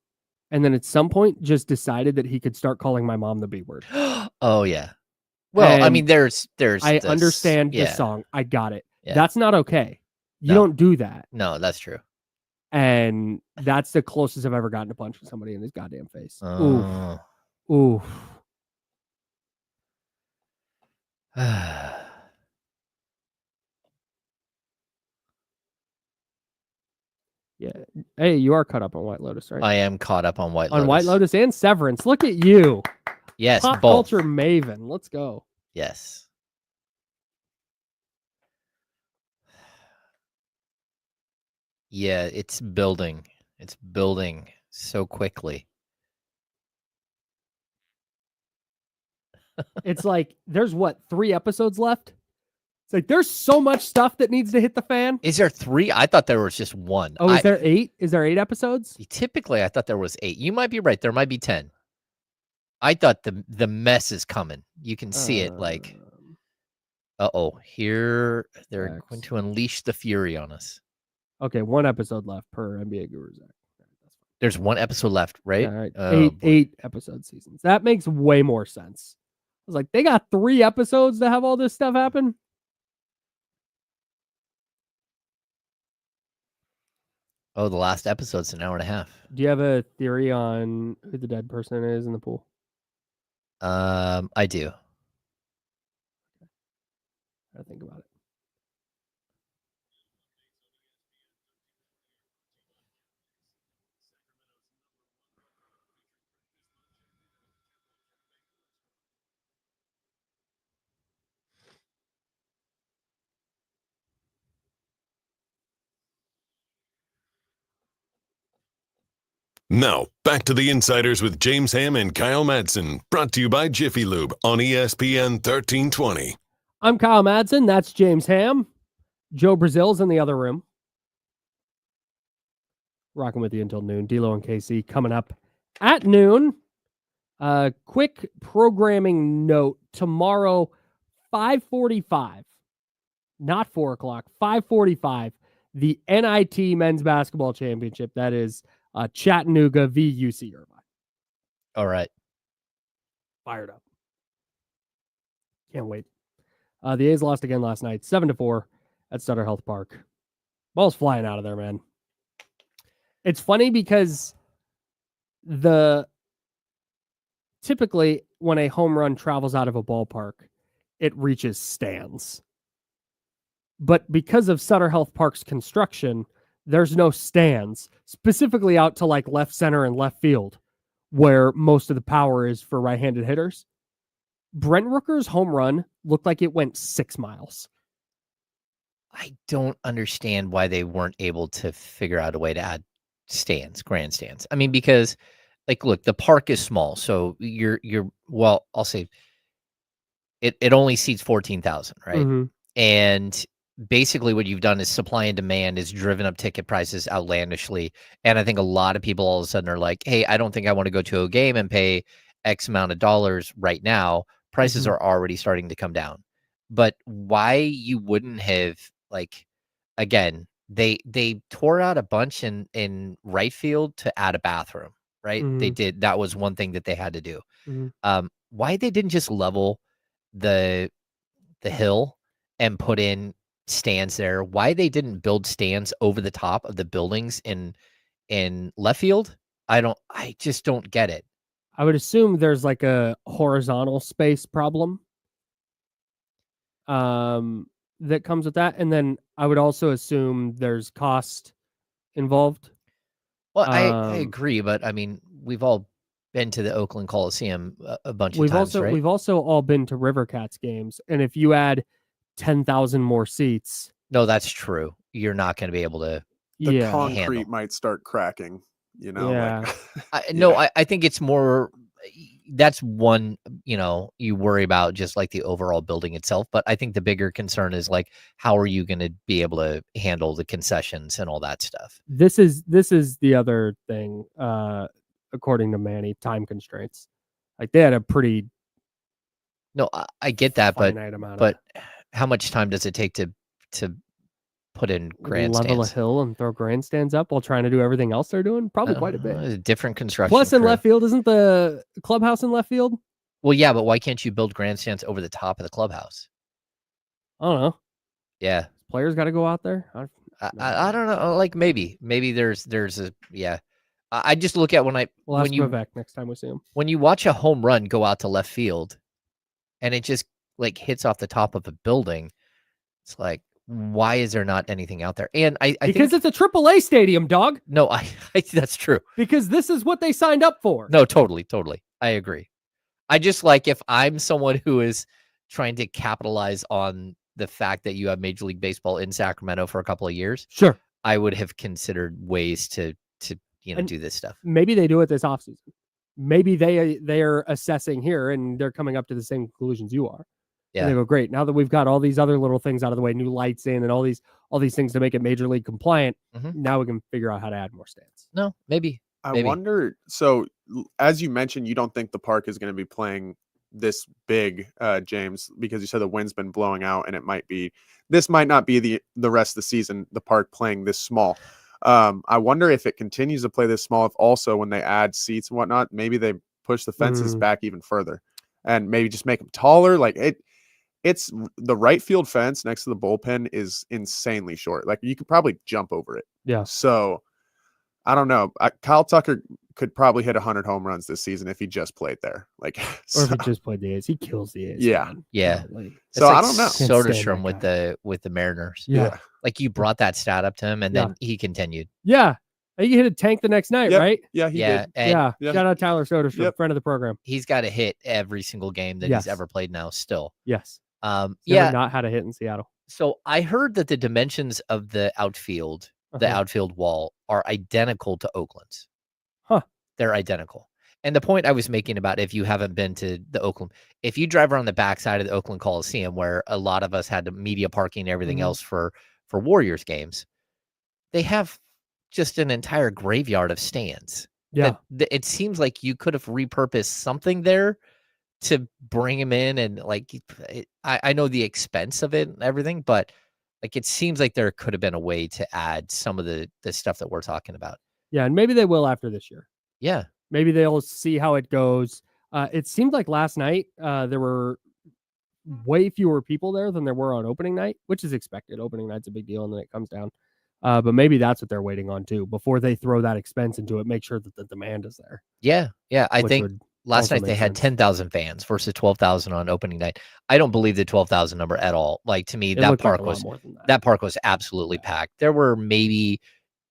and then at some point just decided that he could start calling my mom the B word. Oh yeah. Well, I And mean, there's. I this- understand the yeah. song. I got it. Yeah. That's not okay. You No. don't do that. No, that's true. And that's the closest I've ever gotten to punching somebody in his goddamn face. Oh. Oof. Yeah. Hey, you are caught up on White Lotus, right? I am caught up on White on Lotus. White Lotus and Severance. Look at you. Yes, Pop both. culture maven. Let's go. Yes. Yeah, it's building. It's building so quickly. It's like there's 3 episodes left? It's like there's so much stuff that needs to hit the fan. Is there 3? I thought there was just 1. Oh, is there 8? Is there 8 episodes? Typically, I thought there was 8. You might be right. There might be 10. I thought the mess is coming. You can see it like, here they're going to unleash the fury on us. Okay, 1 episode left per NBA Guru Zach. There's 1 episode left, right? Yeah, right. Eight episode seasons. That makes way more sense. I was like, they got 3 episodes to have all this stuff happen. Oh, the last episode's an hour and a half. Do you have a theory on who the dead person is in the pool? I do. I think about it. Now, back to the Insiders with James Ham and Kyle Madsen, brought to you by Jiffy Lube on ESPN 1320. I'm Kyle Madsen. That's James Ham. Joe Brazil's in the other room. Rocking with you until noon. D'Lo and KC coming up at noon. Quick programming note. Tomorrow, 5:45. Not 4 o'clock. 5:45. The NIT Men's Basketball Championship. That is Chattanooga v. UC Irvine. All right. Fired up. Can't wait. The A's lost again last night, 7-4 at Sutter Health Park. Ball's flying out of there, man. It's funny because typically when a home run travels out of a ballpark, it reaches stands. But because of Sutter Health Park's construction, there's no stands, specifically out to like left center and left field, where most of the power is for right-handed hitters. Brent Rooker's home run looked like it went 6 miles. I don't understand why they weren't able to figure out a way to add grandstands. I mean, because like, look, the park is small. So well, I'll say it only seats 14,000, right? Mm-hmm. And basically what you've done is supply and demand is driven up ticket prices outlandishly. And I think a lot of people all of a sudden are like, hey, I don't think I want to go to a game and pay X amount of dollars right now. Prices are already starting to come down. But why you wouldn't have, like, again, they tore out a bunch in right field to add a bathroom, right? They did. That was one thing that they had to do. Why they didn't just level the hill and put in stands there? Why they didn't build stands over the top of the buildings in left field? I just don't get it. I would assume there's like a horizontal space problem that comes with that. And then I would also assume there's cost involved. Well, I agree, but I mean, we've all been to the Oakland Coliseum a bunch of times, right? We've also all been to River Cats games. And if you add 10,000 more seats. No, that's true. You're not going to be able to. The concrete might start cracking, you know? Yeah. Like, I think it's more, that's one, you worry about just like the overall building itself. But I think the bigger concern is like, how are you going to be able to handle the concessions and all that stuff? This is the other thing, according to Manny, time constraints. Like they had a pretty. No, I get that, but of how much time does it take to put in grandstands? Level a hill and throw grandstands up while trying to do everything else they're doing? Probably quite a bit. Different construction. Plus, in left field, isn't the clubhouse in left field? Well, yeah, but why can't you build grandstands over the top of the clubhouse? I don't know. Yeah, players got to go out there. I don't know. Like maybe there's a I just look at we'll ask Vivek next time we see him. When you watch a home run go out to left field, and it just like hits off the top of a building, it's like, why is there not anything out there? And I because think, it's a AAA stadium, dog. No, I that's true. Because this is what they signed up for. No, totally. I agree. I just like, if I'm someone who is trying to capitalize on the fact that you have Major League Baseball in Sacramento for a couple of years, sure, I would have considered ways to do this stuff. Maybe they do it this offseason. Maybe they are assessing here and they're coming up to the same conclusions you are. Yeah. And they go, great. Now that we've got all these other little things out of the way, new lights in and all these things to make it Major League compliant, now we can figure out how to add more stands. No, maybe. I Maybe. wonder. So, as you mentioned, you don't think the park is going to be playing this big, James, because you said the wind's been blowing out, and this might not be the rest of the season. The park playing this small. I wonder if it continues to play this small. If also when they add seats and whatnot, maybe they push the fences back even further, and maybe just make them taller. Like it's the right field fence next to the bullpen is insanely short. Like you could probably jump over it. Yeah. So I don't know. Kyle Tucker could probably hit 100 home runs this season if he just played there. Like, or if he just played the A's, he kills the A's. Yeah. Man. Yeah. Like, So like I don't know. Soderstrom with the Mariners. Yeah. Like you brought that stat up to him, and then he continued. Yeah. He hit a tank the next night, Yep. right? Yeah, he Yeah, did. and Yeah. Shout out Tyler Soderstrom, Yep. friend of the program. he's got a hit every single game that Yes. he's ever played now. Still, Yes. He's yeah. never not had a hit in Seattle. So I heard that the dimensions of the outfield wall are identical to Oakland's. Huh. They're identical. And the point I was making about if you haven't been to the Oakland, if you drive around the backside of the Oakland Coliseum, where a lot of us had the media parking and everything else for Warriors games, they have just an entire graveyard of stands. Yeah. It seems like you could have repurposed something there to bring him in, and like I know the expense of it and everything, but like it seems like there could have been a way to add some of the stuff that we're talking about. Yeah, and maybe they will after this year. Yeah. Maybe they'll see how it goes. It seemed like last night there were way fewer people there than there were on opening night, which is expected. Opening night's a big deal, and then it comes down. But maybe that's what they're waiting on too. Before they throw that expense into it, make sure that the demand is there. Yeah. I think last also night they make had sense. 10,000 fans versus 12,000 on opening night. I don't believe the 12,000 number at all. Like to me, It that looked like park a lot was more than that. that park was absolutely packed. There were maybe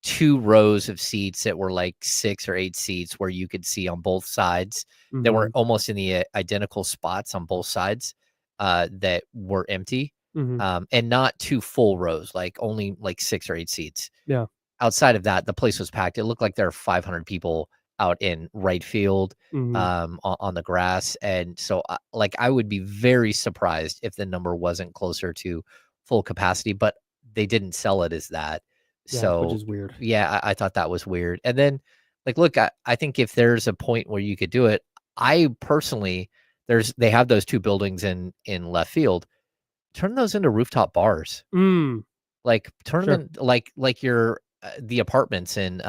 2 rows of seats that were like 6 or 8 seats where you could see on both sides. They were almost in the identical spots on both sides that were empty, and not 2 full rows, like only like 6 or 8 seats. Yeah. Outside of that, the place was packed. It looked like there were 500 people out in right field, on the grass. And so I would be very surprised if the number wasn't closer to full capacity, but they didn't sell it as that. Yeah, So which is weird. yeah, I thought that was weird. And then like, look, I think if there's a point where you could do it, I personally, they have those 2 buildings in left field, turn those into rooftop bars. Like turn them in, like your the apartments in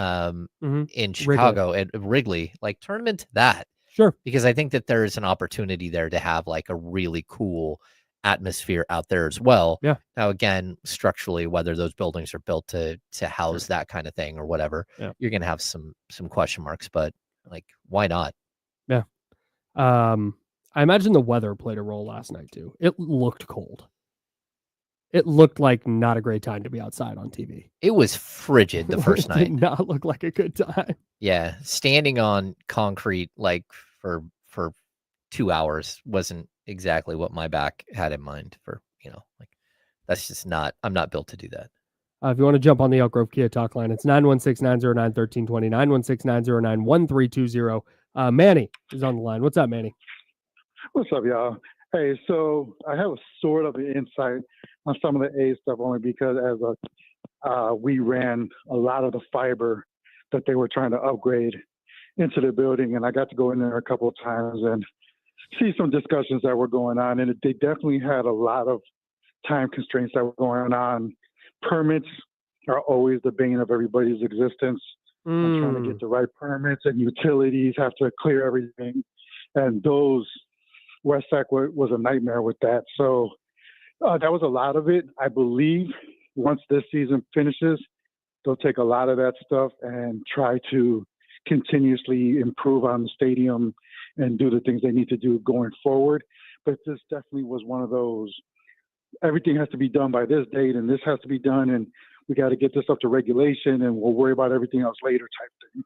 Chicago at Wrigley, like turn them into that. Sure. Because I think that there is an opportunity there to have like a really cool atmosphere out there as well. Yeah. Now again, structurally, whether those buildings are built to house that kind of thing or whatever, you're gonna have some question marks, but like why not? Yeah. I imagine the weather played a role last night too. It looked cold. It looked like not a great time to be outside on TV. It was frigid the first It night. did not look like a good time. Yeah, standing on concrete like for 2 hours wasn't exactly what my back had in mind for, like that's just not, I'm not built to do that. If you want to jump on the Elk Grove Kia talk line, it's 916-909-1320, 916-909-1320. Manny is on the line. What's up, Manny? What's up, y'all? Hey, so I have a sort of an insight on some of the A stuff only because we ran a lot of the fiber that they were trying to upgrade into the building, and I got to go in there a couple of times and see some discussions that were going on, and they definitely had a lot of time constraints that were going on. Permits are always the bane of everybody's existence. I'm trying to get the right permits, and utilities have to clear everything, and those West Sac was a nightmare with that. So that was a lot of it. I believe once this season finishes, they'll take a lot of that stuff and try to continuously improve on the stadium and do the things they need to do going forward. But this definitely was one of those, everything has to be done by this date and this has to be done and we got to get this up to regulation and we'll worry about everything else later type thing.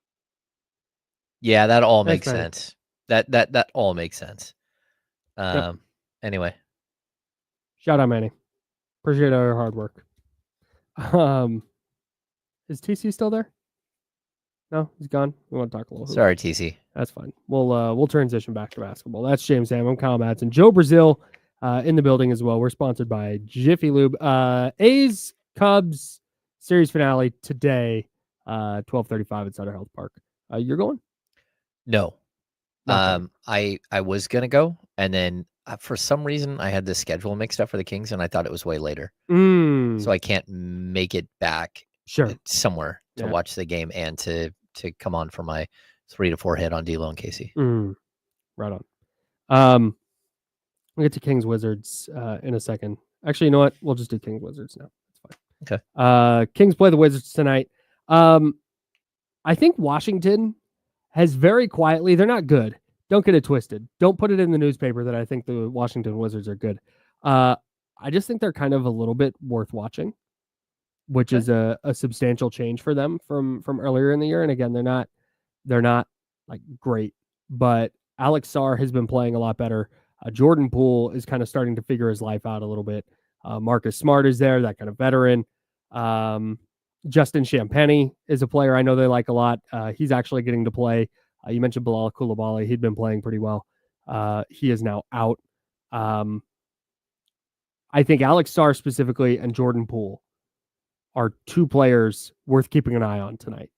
Yeah, that all Thanks, makes Manny. sense. That all makes sense. Yep. Anyway, Shout out, Manny. Appreciate all your hard work. Is TC still there? No, he's gone. We want to talk a little. sorry, TC. That's fine. We'll transition back to basketball. That's James Ham. I'm Kyle Madsen. Joe Brazil in the building as well. We're sponsored by Jiffy Lube. A's Cubs series finale today, 12:35 at Sutter Health Park. You're going? No. Not going. I was gonna go, and then for some reason I had the schedule mixed up for the Kings, and I thought it was way later, so I can't make it back Sure. somewhere to Yeah. watch the game and to come on for my 3 to 4 hit on D'Lo and Casey. Right on. We'll get to Kings Wizards in a second. Actually, you know what? We'll just do Kings Wizards now. That's fine. Okay. Kings play the Wizards tonight. I think Washington has very quietly, they're not good. Don't get it twisted. Don't put it in the newspaper that I think the Washington Wizards are good. I just think they're kind of a little bit worth watching, which is a substantial change for them from earlier in the year. And again, they're not like great, but Alex Sarr has been playing a lot better. Jordan Poole is kind of starting to figure his life out a little bit. Marcus Smart is there, that kind of veteran. Justin Champagny is a player I know they like a lot. He's actually getting to play. You mentioned Bilal Coulibaly. He'd been playing pretty well. He is now out. I think Alex Sarr specifically and Jordan Poole are two players worth keeping an eye on tonight.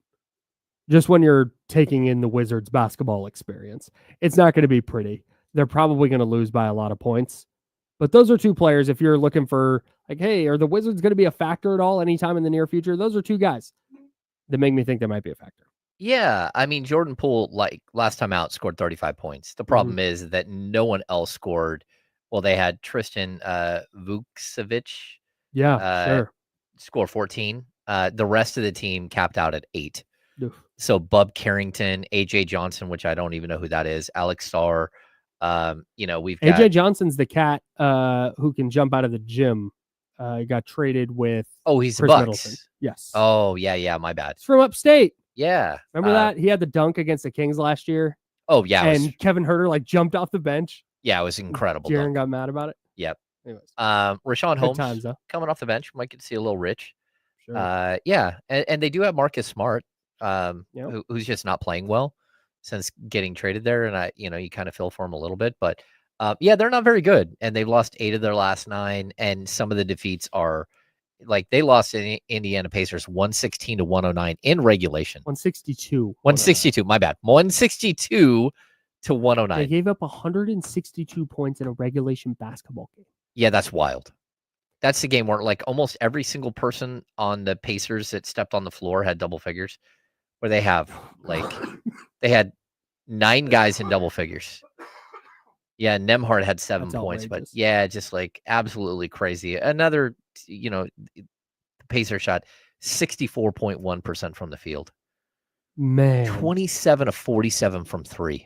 Just when you're taking in the Wizards basketball experience. It's not going to be pretty. They're probably going to lose by a lot of points. But those are two players, if you're looking for, like, hey, are the Wizards going to be a factor at all anytime in the near future? Those are two guys that make me think they might be a factor. Yeah, I mean, Jordan Poole, like last time out, scored 35 points. The problem is that no one else scored. Well, they had Tristan Vukcevic. Sure. Score 14. The rest of the team capped out at 8. Oof. So Bub Carrington, AJ Johnson, which I don't even know who that is, Alex Sarr. We've got AJ Johnson's the cat who can jump out of the gym. He got traded with he's Chris Bucks. Middleton. Yes. Oh, yeah, my bad. It's from upstate. Yeah. Remember that? He had the dunk against the Kings last year. Oh, yeah. And Kevin Herter jumped off the bench. Yeah, it was incredible. Jaren got mad about it. Yep. Anyways. Rashawn Holmes times, coming off the bench. Might get to see a little Rich. Sure. Yeah. And they do have Marcus Smart, Yep. who's just not playing well since getting traded there. And you kind of feel for him a little bit, but they're not very good. And they've lost 8 of their last 9. And some of the defeats are they lost in Indiana Pacers 116 to 109 in regulation. 162. 162. My bad. 162 to 109. They gave up 162 points in a regulation basketball game. Yeah, that's wild. That's the game where almost every single person on the Pacers that stepped on the floor had double figures, where they have they had 9 guys in double figures. Yeah, Nembhard had 7 points, but yeah, just absolutely crazy. Another, the Pacers shot 64.1% from the field. Man. 27 of 47 from 3.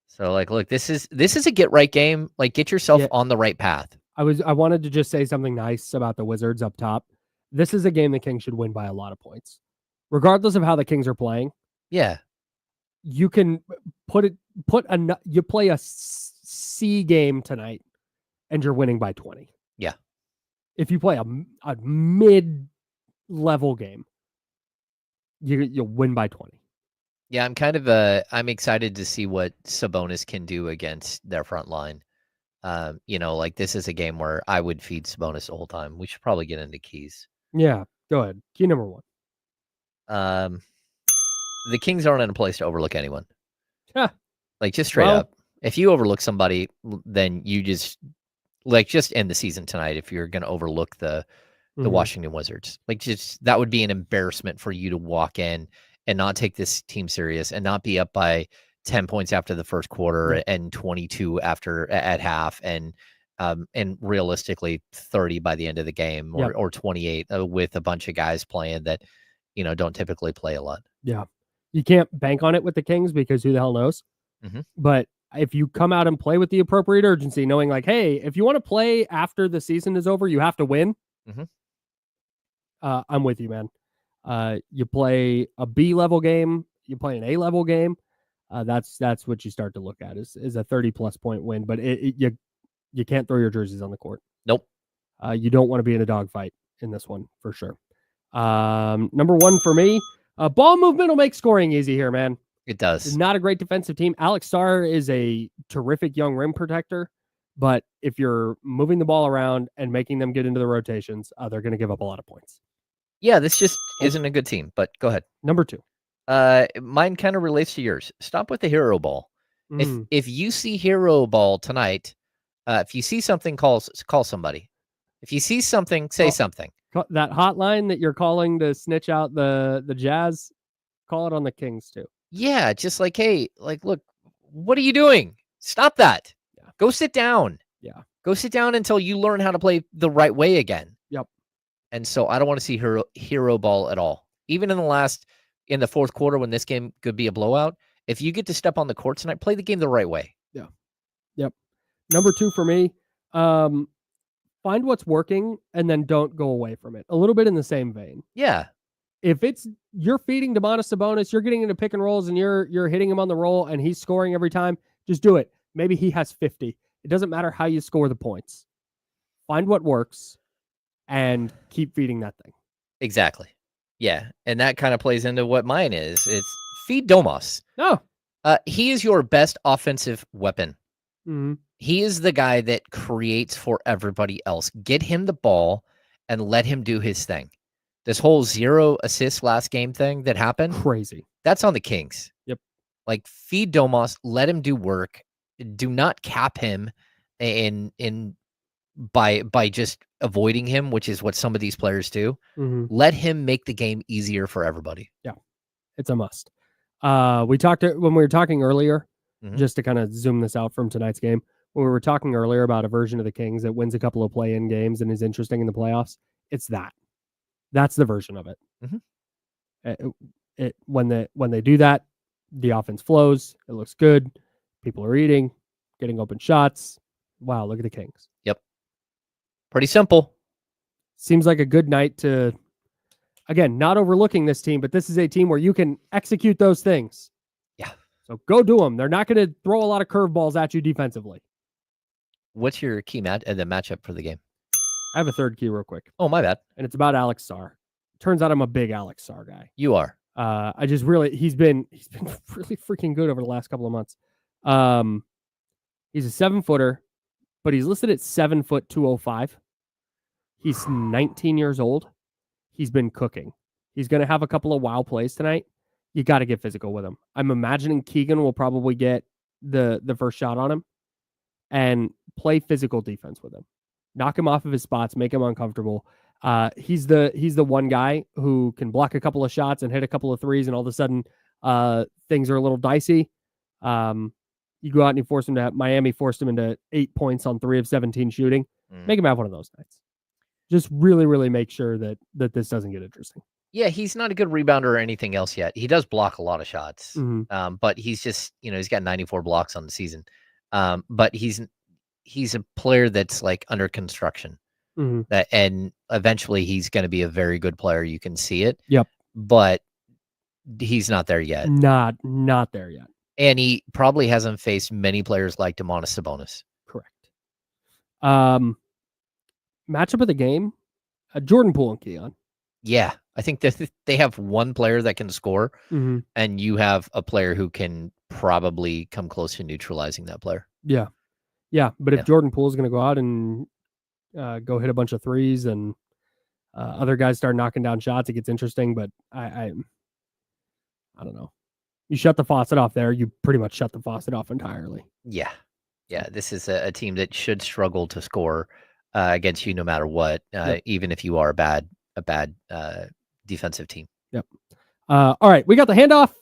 So look, this is a get right game. Get yourself on the right path. I wanted to just say something nice about the Wizards up top. This is a game the Kings should win by a lot of points. Regardless of how the Kings are playing. Yeah. You can you play a C game tonight and you're winning by 20. Yeah. If you play a mid-level game, you'll win by 20. Yeah, I'm excited to see what Sabonis can do against their front line. This is a game where I would feed Sabonis the whole time. We should probably get into keys. Yeah, go ahead. Key number 1. The Kings aren't in a place to overlook anyone. Yeah. Just straight up. If you overlook somebody, then you just end the season tonight if you're going to overlook the Washington Wizards. That would be an embarrassment for you to walk in and not take this team serious and not be up by 10 points after the first quarter and 22 at half and realistically 30 by the end of the game or 28 with a bunch of guys playing that, don't typically play a lot. Yeah. You can't bank on it with the Kings because who the hell knows? But if you come out and play with the appropriate urgency, knowing hey, if you want to play after the season is over, you have to win. I'm with you, man. You play a B level game, you play an A level game. That's what you start to look at is a 30+ point win, but you can't throw your jerseys on the court. Nope. You don't want to be in a dogfight in this one for sure. Number 1 for me, ball movement will make scoring easy here, man. It does. It's not a great defensive team. Alex Sarr is a terrific young rim protector, but if you're moving the ball around and making them get into the rotations, they're going to give up a lot of points. Yeah, this just isn't a good team, but go ahead. Number 2. Mine kind of relates to yours. Stop with the hero ball. If you see hero ball tonight, if you see something, call somebody. If you see something, say something. That hotline that you're calling to snitch out the Jazz, call it on the Kings too. Yeah, just like, hey, like, look, what are you doing? Stop that. Yeah. Go sit down. Yeah. Go sit down until you learn how to play the right way again. Yep. And so I don't want to see hero ball at all. Even in the fourth quarter when this game could be a blowout, if you get to step on the court tonight, play the game the right way. Yeah. Yep. Number 2 for me, find what's working and then don't go away from it. A little bit in the same vein. Yeah. If you're feeding Domantas Sabonis, you're getting into pick and rolls and you're hitting him on the roll and he's scoring every time, just do it. Maybe he has 50. It doesn't matter how you score the points. Find what works and keep feeding that thing. Exactly. Yeah. And that kind of plays into what mine is. It's feed Domas. No. He is your best offensive weapon. Mm-hmm. He is the guy that creates for everybody else. Get him the ball and let him do his thing. This whole 0 assists last game thing that happened, crazy. That's on the Kings. Yep. Like, feed Domas, let him do work. Do not cap him by just avoiding him, which is what some of these players do. Mm-hmm. Let him make the game easier for everybody. Yeah, it's a must. We talked when we were talking earlier, just to kind of zoom this out from tonight's game. When we were talking earlier about a version of the Kings that wins a couple of play-in games and is interesting in the playoffs, it's that. That's the version of it. Mm-hmm. When they do that, the offense flows. It looks good. People are eating, getting open shots. Wow, look at the Kings. Yep. Pretty simple. Seems like a good night to, again, not overlooking this team, but this is a team where you can execute those things. Yeah. So go do them. They're not going to throw a lot of curveballs at you defensively. What's your key the matchup for the game? I have a third key real quick. Oh, my bad. And it's about Alex Sarr. Turns out I'm a big Alex Sarr guy. You are. I just really, he's been really freaking good over the last couple of months. He's a 7-footer, but he's listed at 7'205". He's 19 years old. He's been cooking. He's going to have a couple of wow plays tonight. You got to get physical with him. I'm imagining Keegan will probably get the first shot on him and play physical defense with him. Knock him off of his spots, make him uncomfortable. He's the one guy who can block a couple of shots and hit a couple of threes, and all of a sudden things are a little dicey. You go out and you force him to Miami forced him into 8 points on 3 of 17 shooting. Make him have one of those nights. Just really, really make sure that this doesn't get interesting. Yeah, he's not a good rebounder or anything else yet. He does block a lot of shots, but he's just, he's got 94 blocks on the season. But he's a player that's like under construction. And eventually he's going to be a very good player. You can see it. Yep. But he's not there yet. Not there yet. And he probably hasn't faced many players like Domantas Sabonis. Correct. Matchup of the game, Jordan Poole and Keon. Yeah, I think that they have one player that can score, and you have a player who can probably come close to neutralizing that player. Yeah. But if Jordan Poole is going to go out and go hit a bunch of threes and other guys start knocking down shots, it gets interesting. But I don't know. You shut the faucet off there, you pretty much shut the faucet off entirely. Yeah. This is a team that should struggle to score against you no matter what, even if you are a bad defensive team. Yep. All right, we got the handoff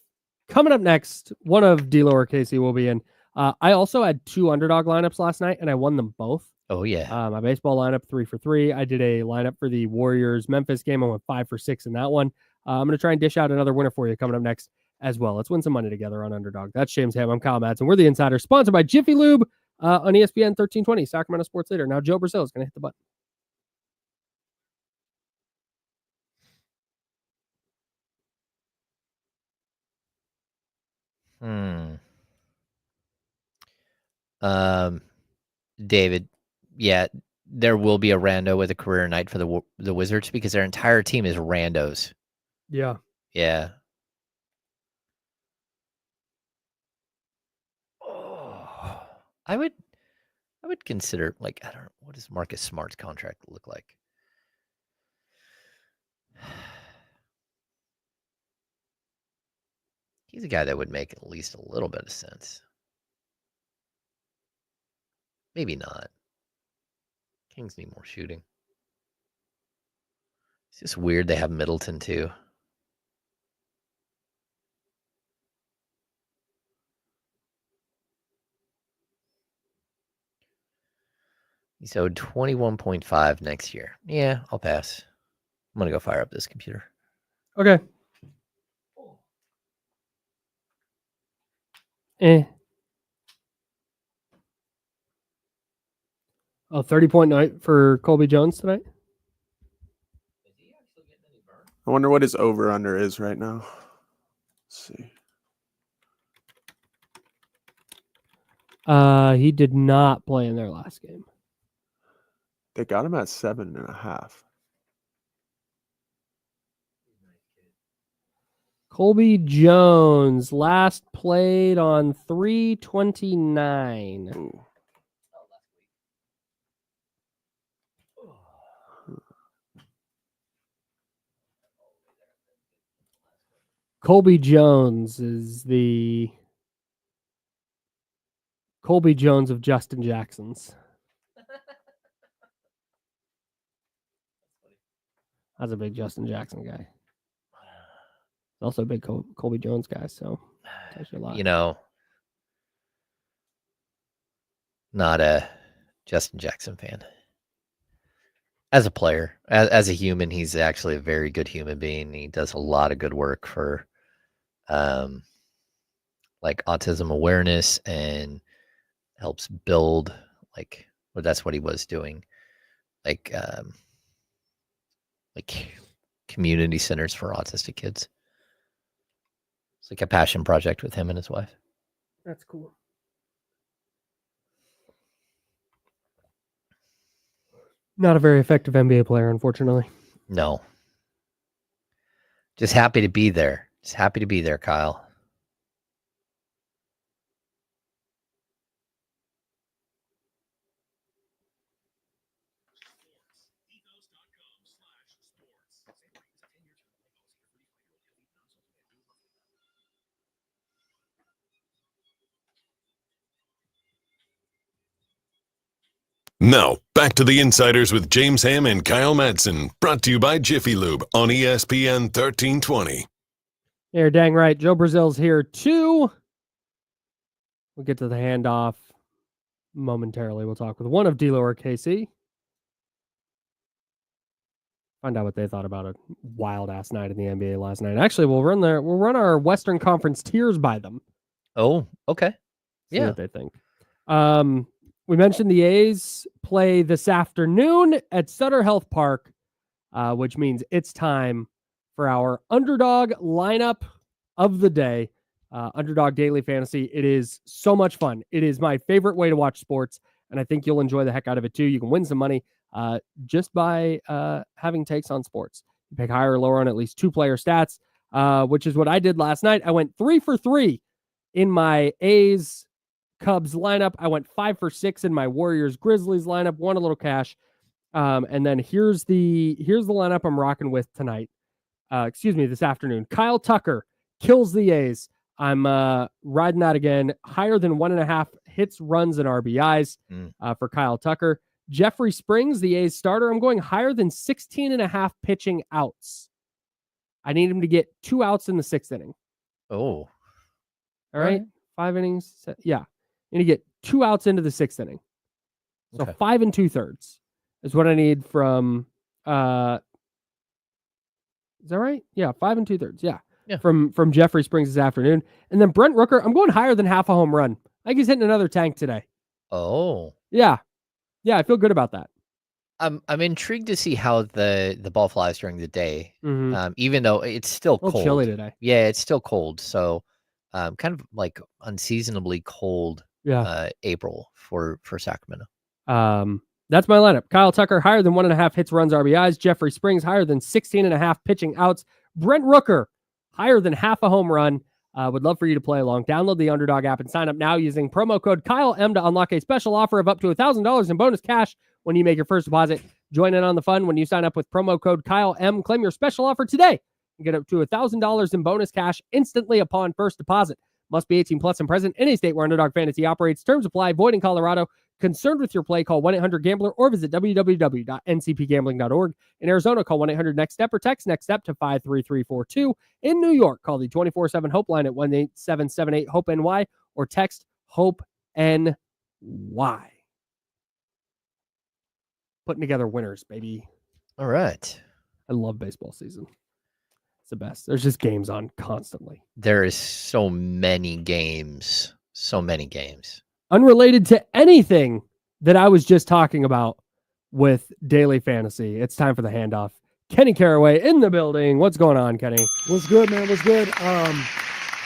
coming up next. One of D'Lo or Casey will be in. I also had 2 underdog lineups last night, and I won them both. Oh, yeah. My baseball lineup, 3 for 3. I did a lineup for the Warriors-Memphis game. I went 5 for 6 in that one. I'm going to try and dish out another winner for you coming up next as well. Let's win some money together on Underdog. That's James Ham. I'm Kyle Madsen. We're the Insider, sponsored by Jiffy Lube on ESPN 1320, Sacramento Sports Leader. Now, Joe Brazil is going to hit the button. David, there will be a rando with a career night for the Wizards because their entire team is randos. Yeah. Yeah. I would consider, like, I don't know, what does Marcus Smart's contract look like? He's a guy that would make at least a little bit of sense. Maybe not. Kings need more shooting. It's just weird they have Middleton too. He's owed 21.5 next year. Yeah, I'll pass. I'm gonna go fire up this computer. Okay. Oh, 30-point night for Colby Jones tonight. I wonder what his over-under is right now. Let's see. He did not play in their last game. They got him at 7.5. Colby Jones last played on 3/29. Ooh. Colby Jones is the Colby Jones of Justin Jackson's. That's a big Justin Jackson guy. Also a big Colby Jones guy, so tells you a lot. You know, not a Justin Jackson fan. As a player, as a human, he's actually a very good human being. He does a lot of good work for like autism awareness and helps build well, that's what he was doing. Like community centers for autistic kids. It's like a passion project with him and his wife. That's cool. Not a very effective NBA player, unfortunately. No. Just happy to be there. Just happy to be there, Kyle. Now, back to the Insiders with James Ham and Kyle Madsen, brought to you by Jiffy Lube on ESPN 1320. You're dang right. Joe Brazil's here too. We'll get to the handoff momentarily. We'll talk with one of D'Lo or KC. Find out what they thought about a wild ass night in the NBA last night. Actually, we'll run our Western Conference tiers by them. Oh, okay. See what they think. We mentioned the A's play this afternoon at Sutter Health Park, which means it's time for our underdog lineup of the day. Underdog Daily Fantasy. It is so much fun. It is my favorite way to watch sports, and I think you'll enjoy the heck out of it too. You can win some money just by having takes on sports. You pick higher or lower on at least 2-player stats, which is what I did last night. I went 3 for 3 in my A's Cubs lineup. I went 5 for 6 in my Warriors Grizzlies lineup, won a little cash. And then here's the lineup I'm rocking with tonight. This afternoon. Kyle Tucker kills the A's. I'm riding that again. Higher than 1.5 hits, runs, and RBIs for Kyle Tucker. Jeffrey Springs, the A's starter. I'm going higher than 16.5 pitching outs. I need him to get 2 outs in the 6th inning. Oh. All right. 5 innings. Yeah. You need to get 2 outs into the 6th inning. So 5 2/3 is what I need from is that right? Yeah, 5 2/3. Yeah. From Jeffrey Springs this afternoon. And then Brent Rooker, I'm going higher than half a home run. I think he's hitting another tank today. Oh. Yeah. Yeah, I feel good about that. I'm intrigued to see how the ball flies during the day. Mhm. Even though it's still A little cold. chilly today. Yeah, it's still cold. So kind of like unseasonably cold April for Sacramento. That's my lineup. Kyle Tucker, higher than 1.5 hits, runs, RBIs. Jeffrey Springs, higher than 16.5 pitching outs. Brent Rooker, higher than half a home run. Would love for you to play along. Download the Underdog app and sign up now using promo code KyleM to unlock a special offer of up to $1,000 in bonus cash when you make your first deposit. Join in on the fun when you sign up with promo code KyleM. Claim your special offer today and get up to $1,000 in bonus cash instantly upon first deposit. Must be 18 plus and present in a state where Underdog Fantasy operates. Terms apply. Void in Colorado. Concerned with your play, call 1-800-GAMBLER or visit www.ncpgambling.org. In Arizona, call 1-800-NEXT-STEP or text NEXT-STEP to 53342. In New York, call the 24/7 Hope line at 1-8778-HOPE-NY or text HOPE-NY. Putting together winners, baby. All right. I love baseball season. It's the best. There's just games on constantly. There is so many games. So many games. Unrelated to anything that I was just talking about with daily fantasy. It's time for the handoff. Kenny Caraway in the building. What's going on, Kenny? What's good, man? What's good? I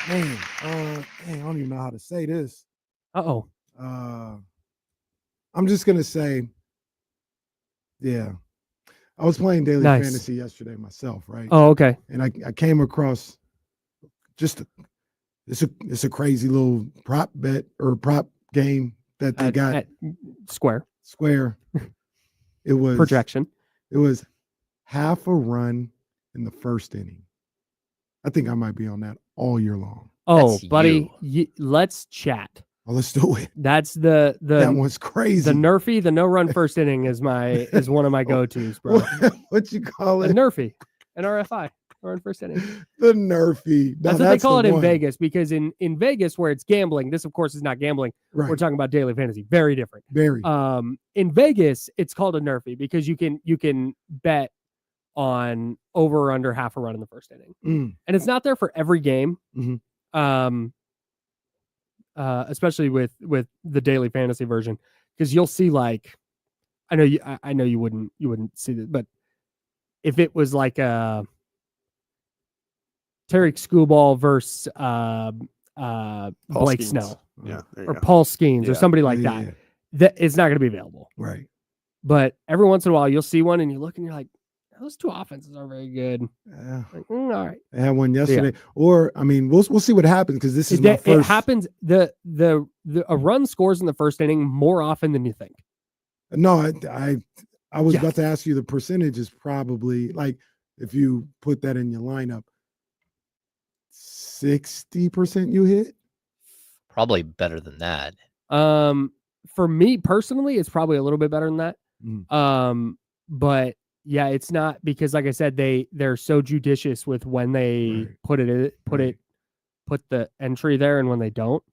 don't even know how to say this. Uh-oh. I'm just gonna say, yeah. I was playing daily fantasy yesterday myself, right? Oh, okay. And I came across just it's a crazy little prop bet or prop game that they got at Square. It was projection. It was half a run in the first inning. I think I might be on that all year long. Oh, That's buddy, let's chat. Oh, let's do it. That's that one's crazy. The Nerfy, the no run first inning is one of my go-tos, bro. What you call A it? Nerfy, an RFI, or in first inning. The Nerfy. That's what they call it in Vegas, because in Vegas, where it's gambling, this of course is not gambling. Right. We're talking about daily fantasy. Very different. Very. In Vegas, it's called a Nerfy because you can bet on over or under half a run in the first inning. And it's not there for every game. Mm-hmm. Especially with the daily fantasy version, because you'll see, like, I know you wouldn't see that, but if it was like a Tarek Skubal versus Blake Skeens. Snell, or Paul Skeens or somebody like that, that it's not going to be available. Right. But every once in a while you'll see one and you look and you're like, those two offenses are very good. Yeah. Like, all right. I had one yesterday. Or I mean, we'll see what happens, because this is my first. It happens. A run scores in the first inning more often than you think. No, I was about to ask you, the percentage is probably, like, if you put that in your lineup, 60% you hit. Probably better than that. For me personally, it's probably a little bit better than that. But yeah, it's not, because like I said, they're so judicious with when they put the entry there and when they don't,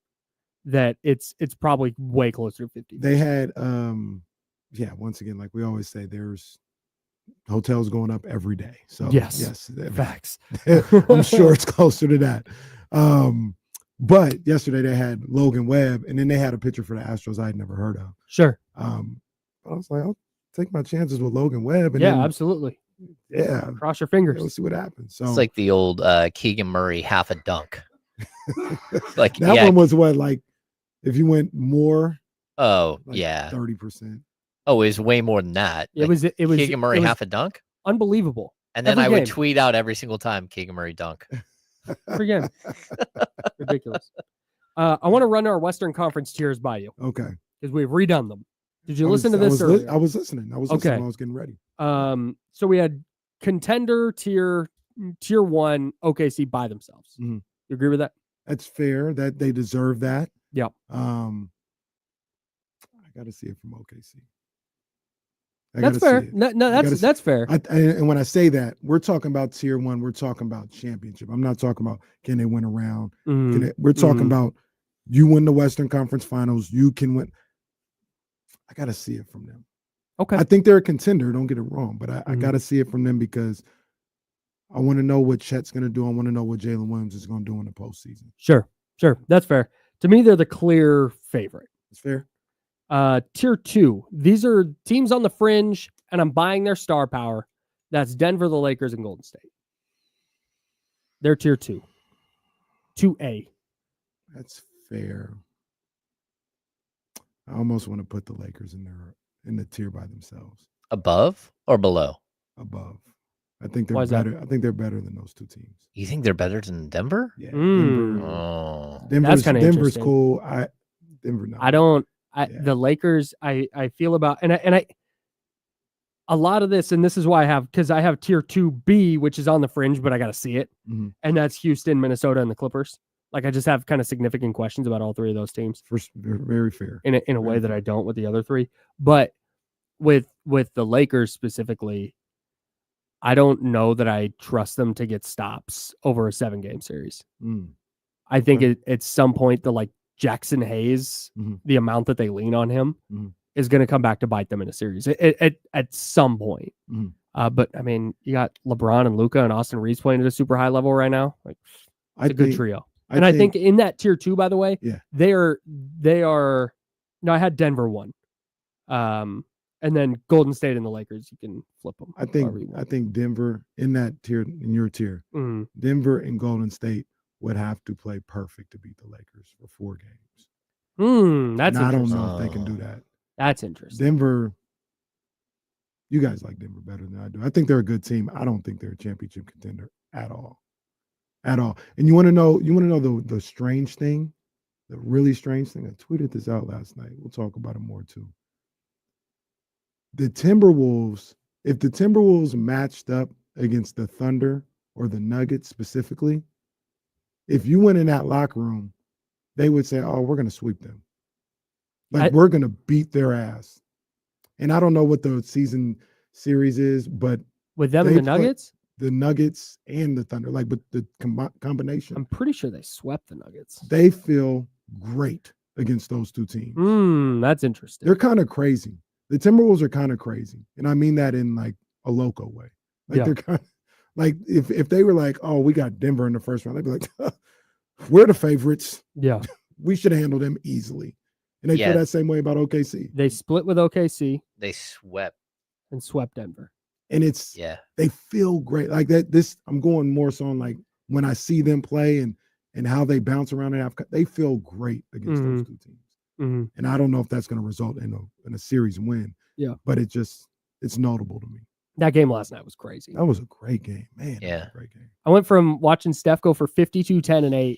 that it's probably way closer to 50. They had once again, like we always say, there's hotels going up every day. So yes, facts. I'm sure it's closer to that. But yesterday they had Logan Webb, and then they had a pitcher for the Astros I'd never heard of. Sure. I was like, I'll take my chances with Logan Webb. And absolutely. Yeah. Cross your fingers. We'll see what happens. So it's like the old Keegan Murray half a dunk. Like that one was what, like, if you went more. Oh, like 30%. Oh, it was way more than that. It was Keegan Murray half a dunk. Unbelievable. And then I would tweet out every single time Keegan Murray dunk. Every game. Ridiculous. I want to run our Western Conference tiers by you. Okay. Because we've redone them. Did you listen to this earlier? I was listening. I was getting ready. So we had contender tier 1, OKC by themselves. Mm-hmm. You agree with that? That's fair. That they deserve that. Yep. I got to see it from OKC. That's fair. No, that's fair. And when I say that, we're talking about tier 1. We're talking about championship. I'm not talking about can they win a round. We're talking about you win the Western Conference Finals. You can win. I got to see it from them. Okay. I think they're a contender. Don't get it wrong, but I got to see it from them, because I want to know what Chet's going to do. I want to know what Jalen Williams is going to do in the postseason. Sure. That's fair. To me, they're the clear favorite. It's fair. Tier 2. These are teams on the fringe, and I'm buying their star power. That's Denver, the Lakers, and Golden State. They're tier 2. 2A. That's fair. I almost want to put the Lakers in the tier by themselves. Above or below? Above. I think they're better. I think they're better than those two teams. You think they're better than Denver? Yeah. Denver's cool. Denver. No. The Lakers, I feel about, and a lot of this, and this is why because I have tier 2B, which is on the fringe, but I got to see it. Mhm. And that's Houston, Minnesota, and the Clippers. Like, I just have kind of significant questions about all three of those teams. Very fair. In a way that I don't with the other three. But with the Lakers specifically, I don't know that I trust them to get stops over a 7-game series. I think at some point, the Jackson Hayes, the amount that they lean on him is going to come back to bite them in a series at some point. But I mean, you got LeBron and Luka and Austin Reeves playing at a super high level right now. Like, it's a good trio. I think in that tier 2, by the way, they are. No, I had Denver 1, and then Golden State and the Lakers. You can flip them. I think Denver in that tier, in your tier, Denver and Golden State would have to play perfect to beat the Lakers for 4 games. That's. I don't know if they can do that. That's interesting. Denver. You guys like Denver better than I do. I think they're a good team. I don't think they're a championship contender at all. At all. And you want to know the strange thing, the really strange thing. I tweeted this out last night. We'll talk about it more too. The Timberwolves, if the Timberwolves matched up against the Thunder or the Nuggets specifically, if you went in that locker room, they would say, "Oh, we're going to sweep them. We're going to beat their ass." And I don't know what the season series is, but with them and the Nuggets? The Nuggets and the Thunder, but the combination. I'm pretty sure they swept the Nuggets. They feel great against those two teams. That's interesting. They're kind of crazy. The Timberwolves are kind of crazy. And I mean that in a loco way. They're kind of if they were like, "Oh, we got Denver in the first round," they'd be like, "We're the favorites. Yeah. We should handle them easily." And they feel that same way about OKC. They split with OKC. They swept Denver. And they feel great. Like that. I'm going more so on when I see them play and how they bounce around in Africa, they feel great against those two teams. And I don't know if that's going to result in a series win. Yeah. But it's notable to me. That game last night was crazy. That was a great game, man. Yeah. That was a great game. I went from watching Steph go for 52, 10, and 8.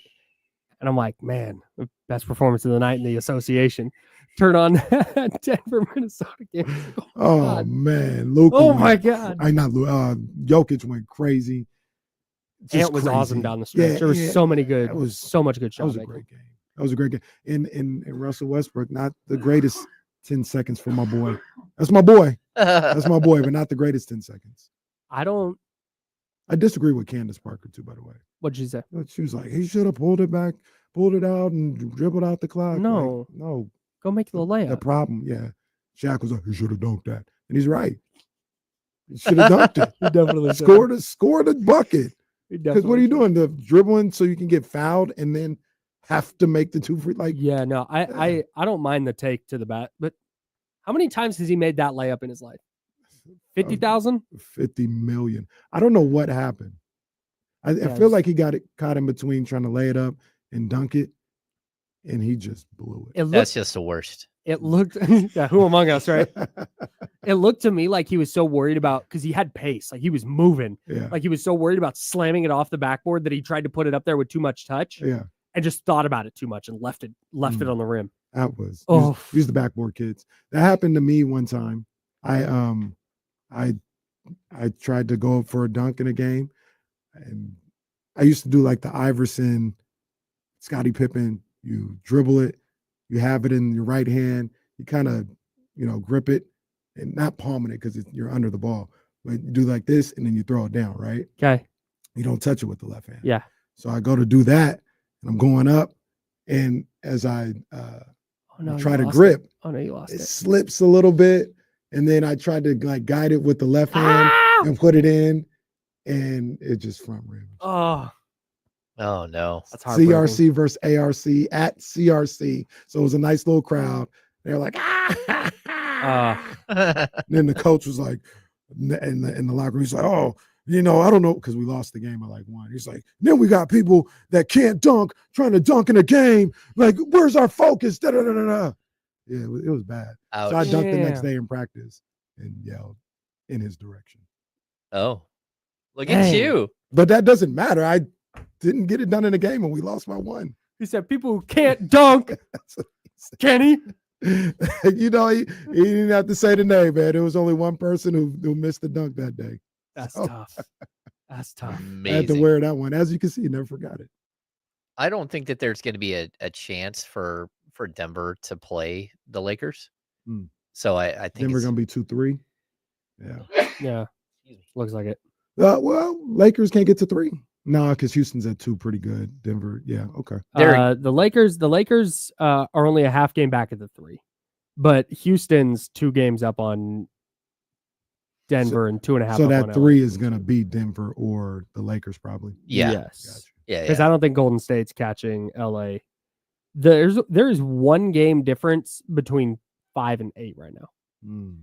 And I'm like, man, best performance of the night in the association. Turn on Denver, Minnesota game. Oh man, Luka. Oh my God. Jokic went crazy. Ant was awesome down the stretch. There was so many good. So much good shot. That was a great game. That was a great game. And Russell Westbrook, not the greatest 10 seconds for my boy. That's my boy. That's my boy, but not the greatest 10 seconds. I disagree with Candace Parker too, by the way. What'd she say? She was like, he should have pulled it out and dribbled out the clock. No. No. Go make the layup. The problem, Shaq was like, he should have dunked that. And he's right. He should have dunked it. He definitely scored a bucket. Because what are you doing? The dribbling so you can get fouled and then have to make the 2 free I don't mind the take to the bat, but how many times has he made that layup in his life? 50,000? 50 million. I don't know what happened. I feel like he got it caught in between trying to lay it up and dunk it, and he just blew it. That's just the worst. It looked, who among us, right? It looked to me like he was so worried about, because he had pace, like he was moving. Yeah. Like he was so worried about slamming it off the backboard that he tried to put it up there with too much touch. Yeah. And just thought about it too much and left it on the rim. That was use the backboard, kids. That happened to me one time. I tried to go up for a dunk in a game, and I used to do like the Iverson, Scottie Pippen. You dribble it, you have it in your right hand, you kind of, grip it and not palming it because you're under the ball, but you do like this and then you throw it down, right? Okay. You don't touch it with the left hand. Yeah. So I go to do that, and I'm going up, and as I try to grip, you lost it. It slips a little bit. And then I tried to guide it with the left hand and put it in, and it just front rim. Oh no. That's heartbreaking. CRC versus ARC at CRC. So it was a nice little crowd. They're like, then the coach was like, in the locker room, he's like, "Oh, I don't know," because we lost the game by 1. He's like, "Then we got people that can't dunk trying to dunk in a game. Like, where's our focus?" Da, da, da, da, da. Yeah, it was bad. Ouch. So I dunked the next day in practice and yelled in his direction. Oh, look at you. But that doesn't matter. I didn't get it done in a game and we lost by 1. He said, people who can't dunk, Kenny. You know, he didn't have to say the name, man. There was only one person who missed the dunk that day. That's So, tough. That's tough. I had to Amazing. wear that one. As you can see, never forgot it. I don't think that there's going to be a chance for Denver to play the Lakers. Hmm. So I think Denver it's gonna be 2-3. Yeah. Yeah. Looks like it. Well, Lakers can't get to 3. No, because Houston's at 2 pretty good. Denver, yeah, okay. The Lakers are only a half game back at the 3. But Houston's 2 games up on Denver and 2.5 So up that on 3 LA. is gonna be Denver or the Lakers probably. Yeah. Yes. Gotcha. Yeah. Because I don't think Golden State's catching LA. There is 1 game difference between 5 and 8 right now. Mm.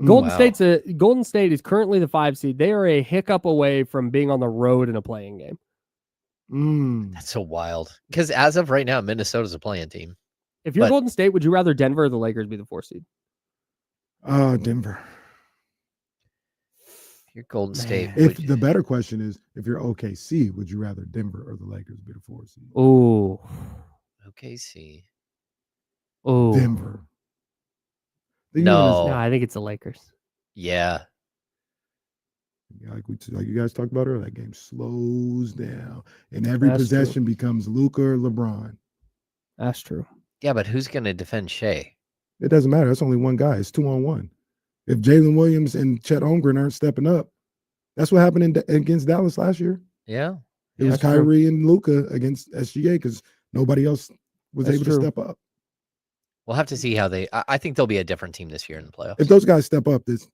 Golden Wow. Golden State is currently the 5 seed. They are a hiccup away from being on the road in a playing game. Mm. That's so wild. Because as of right now, Minnesota's a playing team. If you're But- Golden State, would you rather Denver or the Lakers be the 4 seed? Denver. If you're Golden State, If would- the better question is, if you're OKC, would you rather Denver or the Lakers be the 4 seed? Oh, OKC. oh, Denver. No. No, I think it's the Lakers. Yeah. Like you guys talked about earlier, that game slows down, and every That's true. possession becomes Luka or LeBron. That's true. Yeah, but who's going to defend Shea? It doesn't matter. That's only one guy. It's 2-on-1. If Jalen Williams and Chet Holmgren aren't stepping up, that's what happened against Dallas last year. Yeah. It was That's true. Kyrie and Luka against SGA because nobody else was That's able true. to step up. We'll have to see how they. I think they'll be a different team this year in the playoffs. If those guys step up, this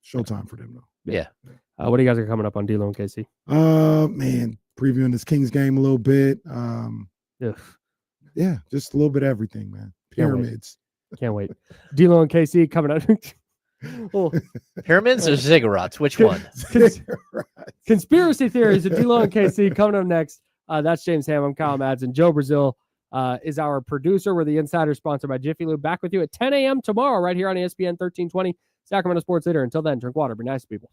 showtime for them, though. Yeah. What do you guys are coming up on D'Lo and KC? Man, previewing this Kings game a little bit. Ugh, Yeah, just a little bit of everything, man. Can't wait. Pyramids. can't wait. D'Lo and KC coming up. Oh, Pyramids or ziggurats? Which one? conspiracy theories of D'Lo and KC coming up next. That's James Ham. I'm Kyle Madsen. Joe Brazil is our producer. We're the Insider, sponsored by Jiffy Lube. Back with you at 10 a.m. tomorrow right here on ESPN 1320, Sacramento Sports Leader. Until then, drink water. Be nice to people.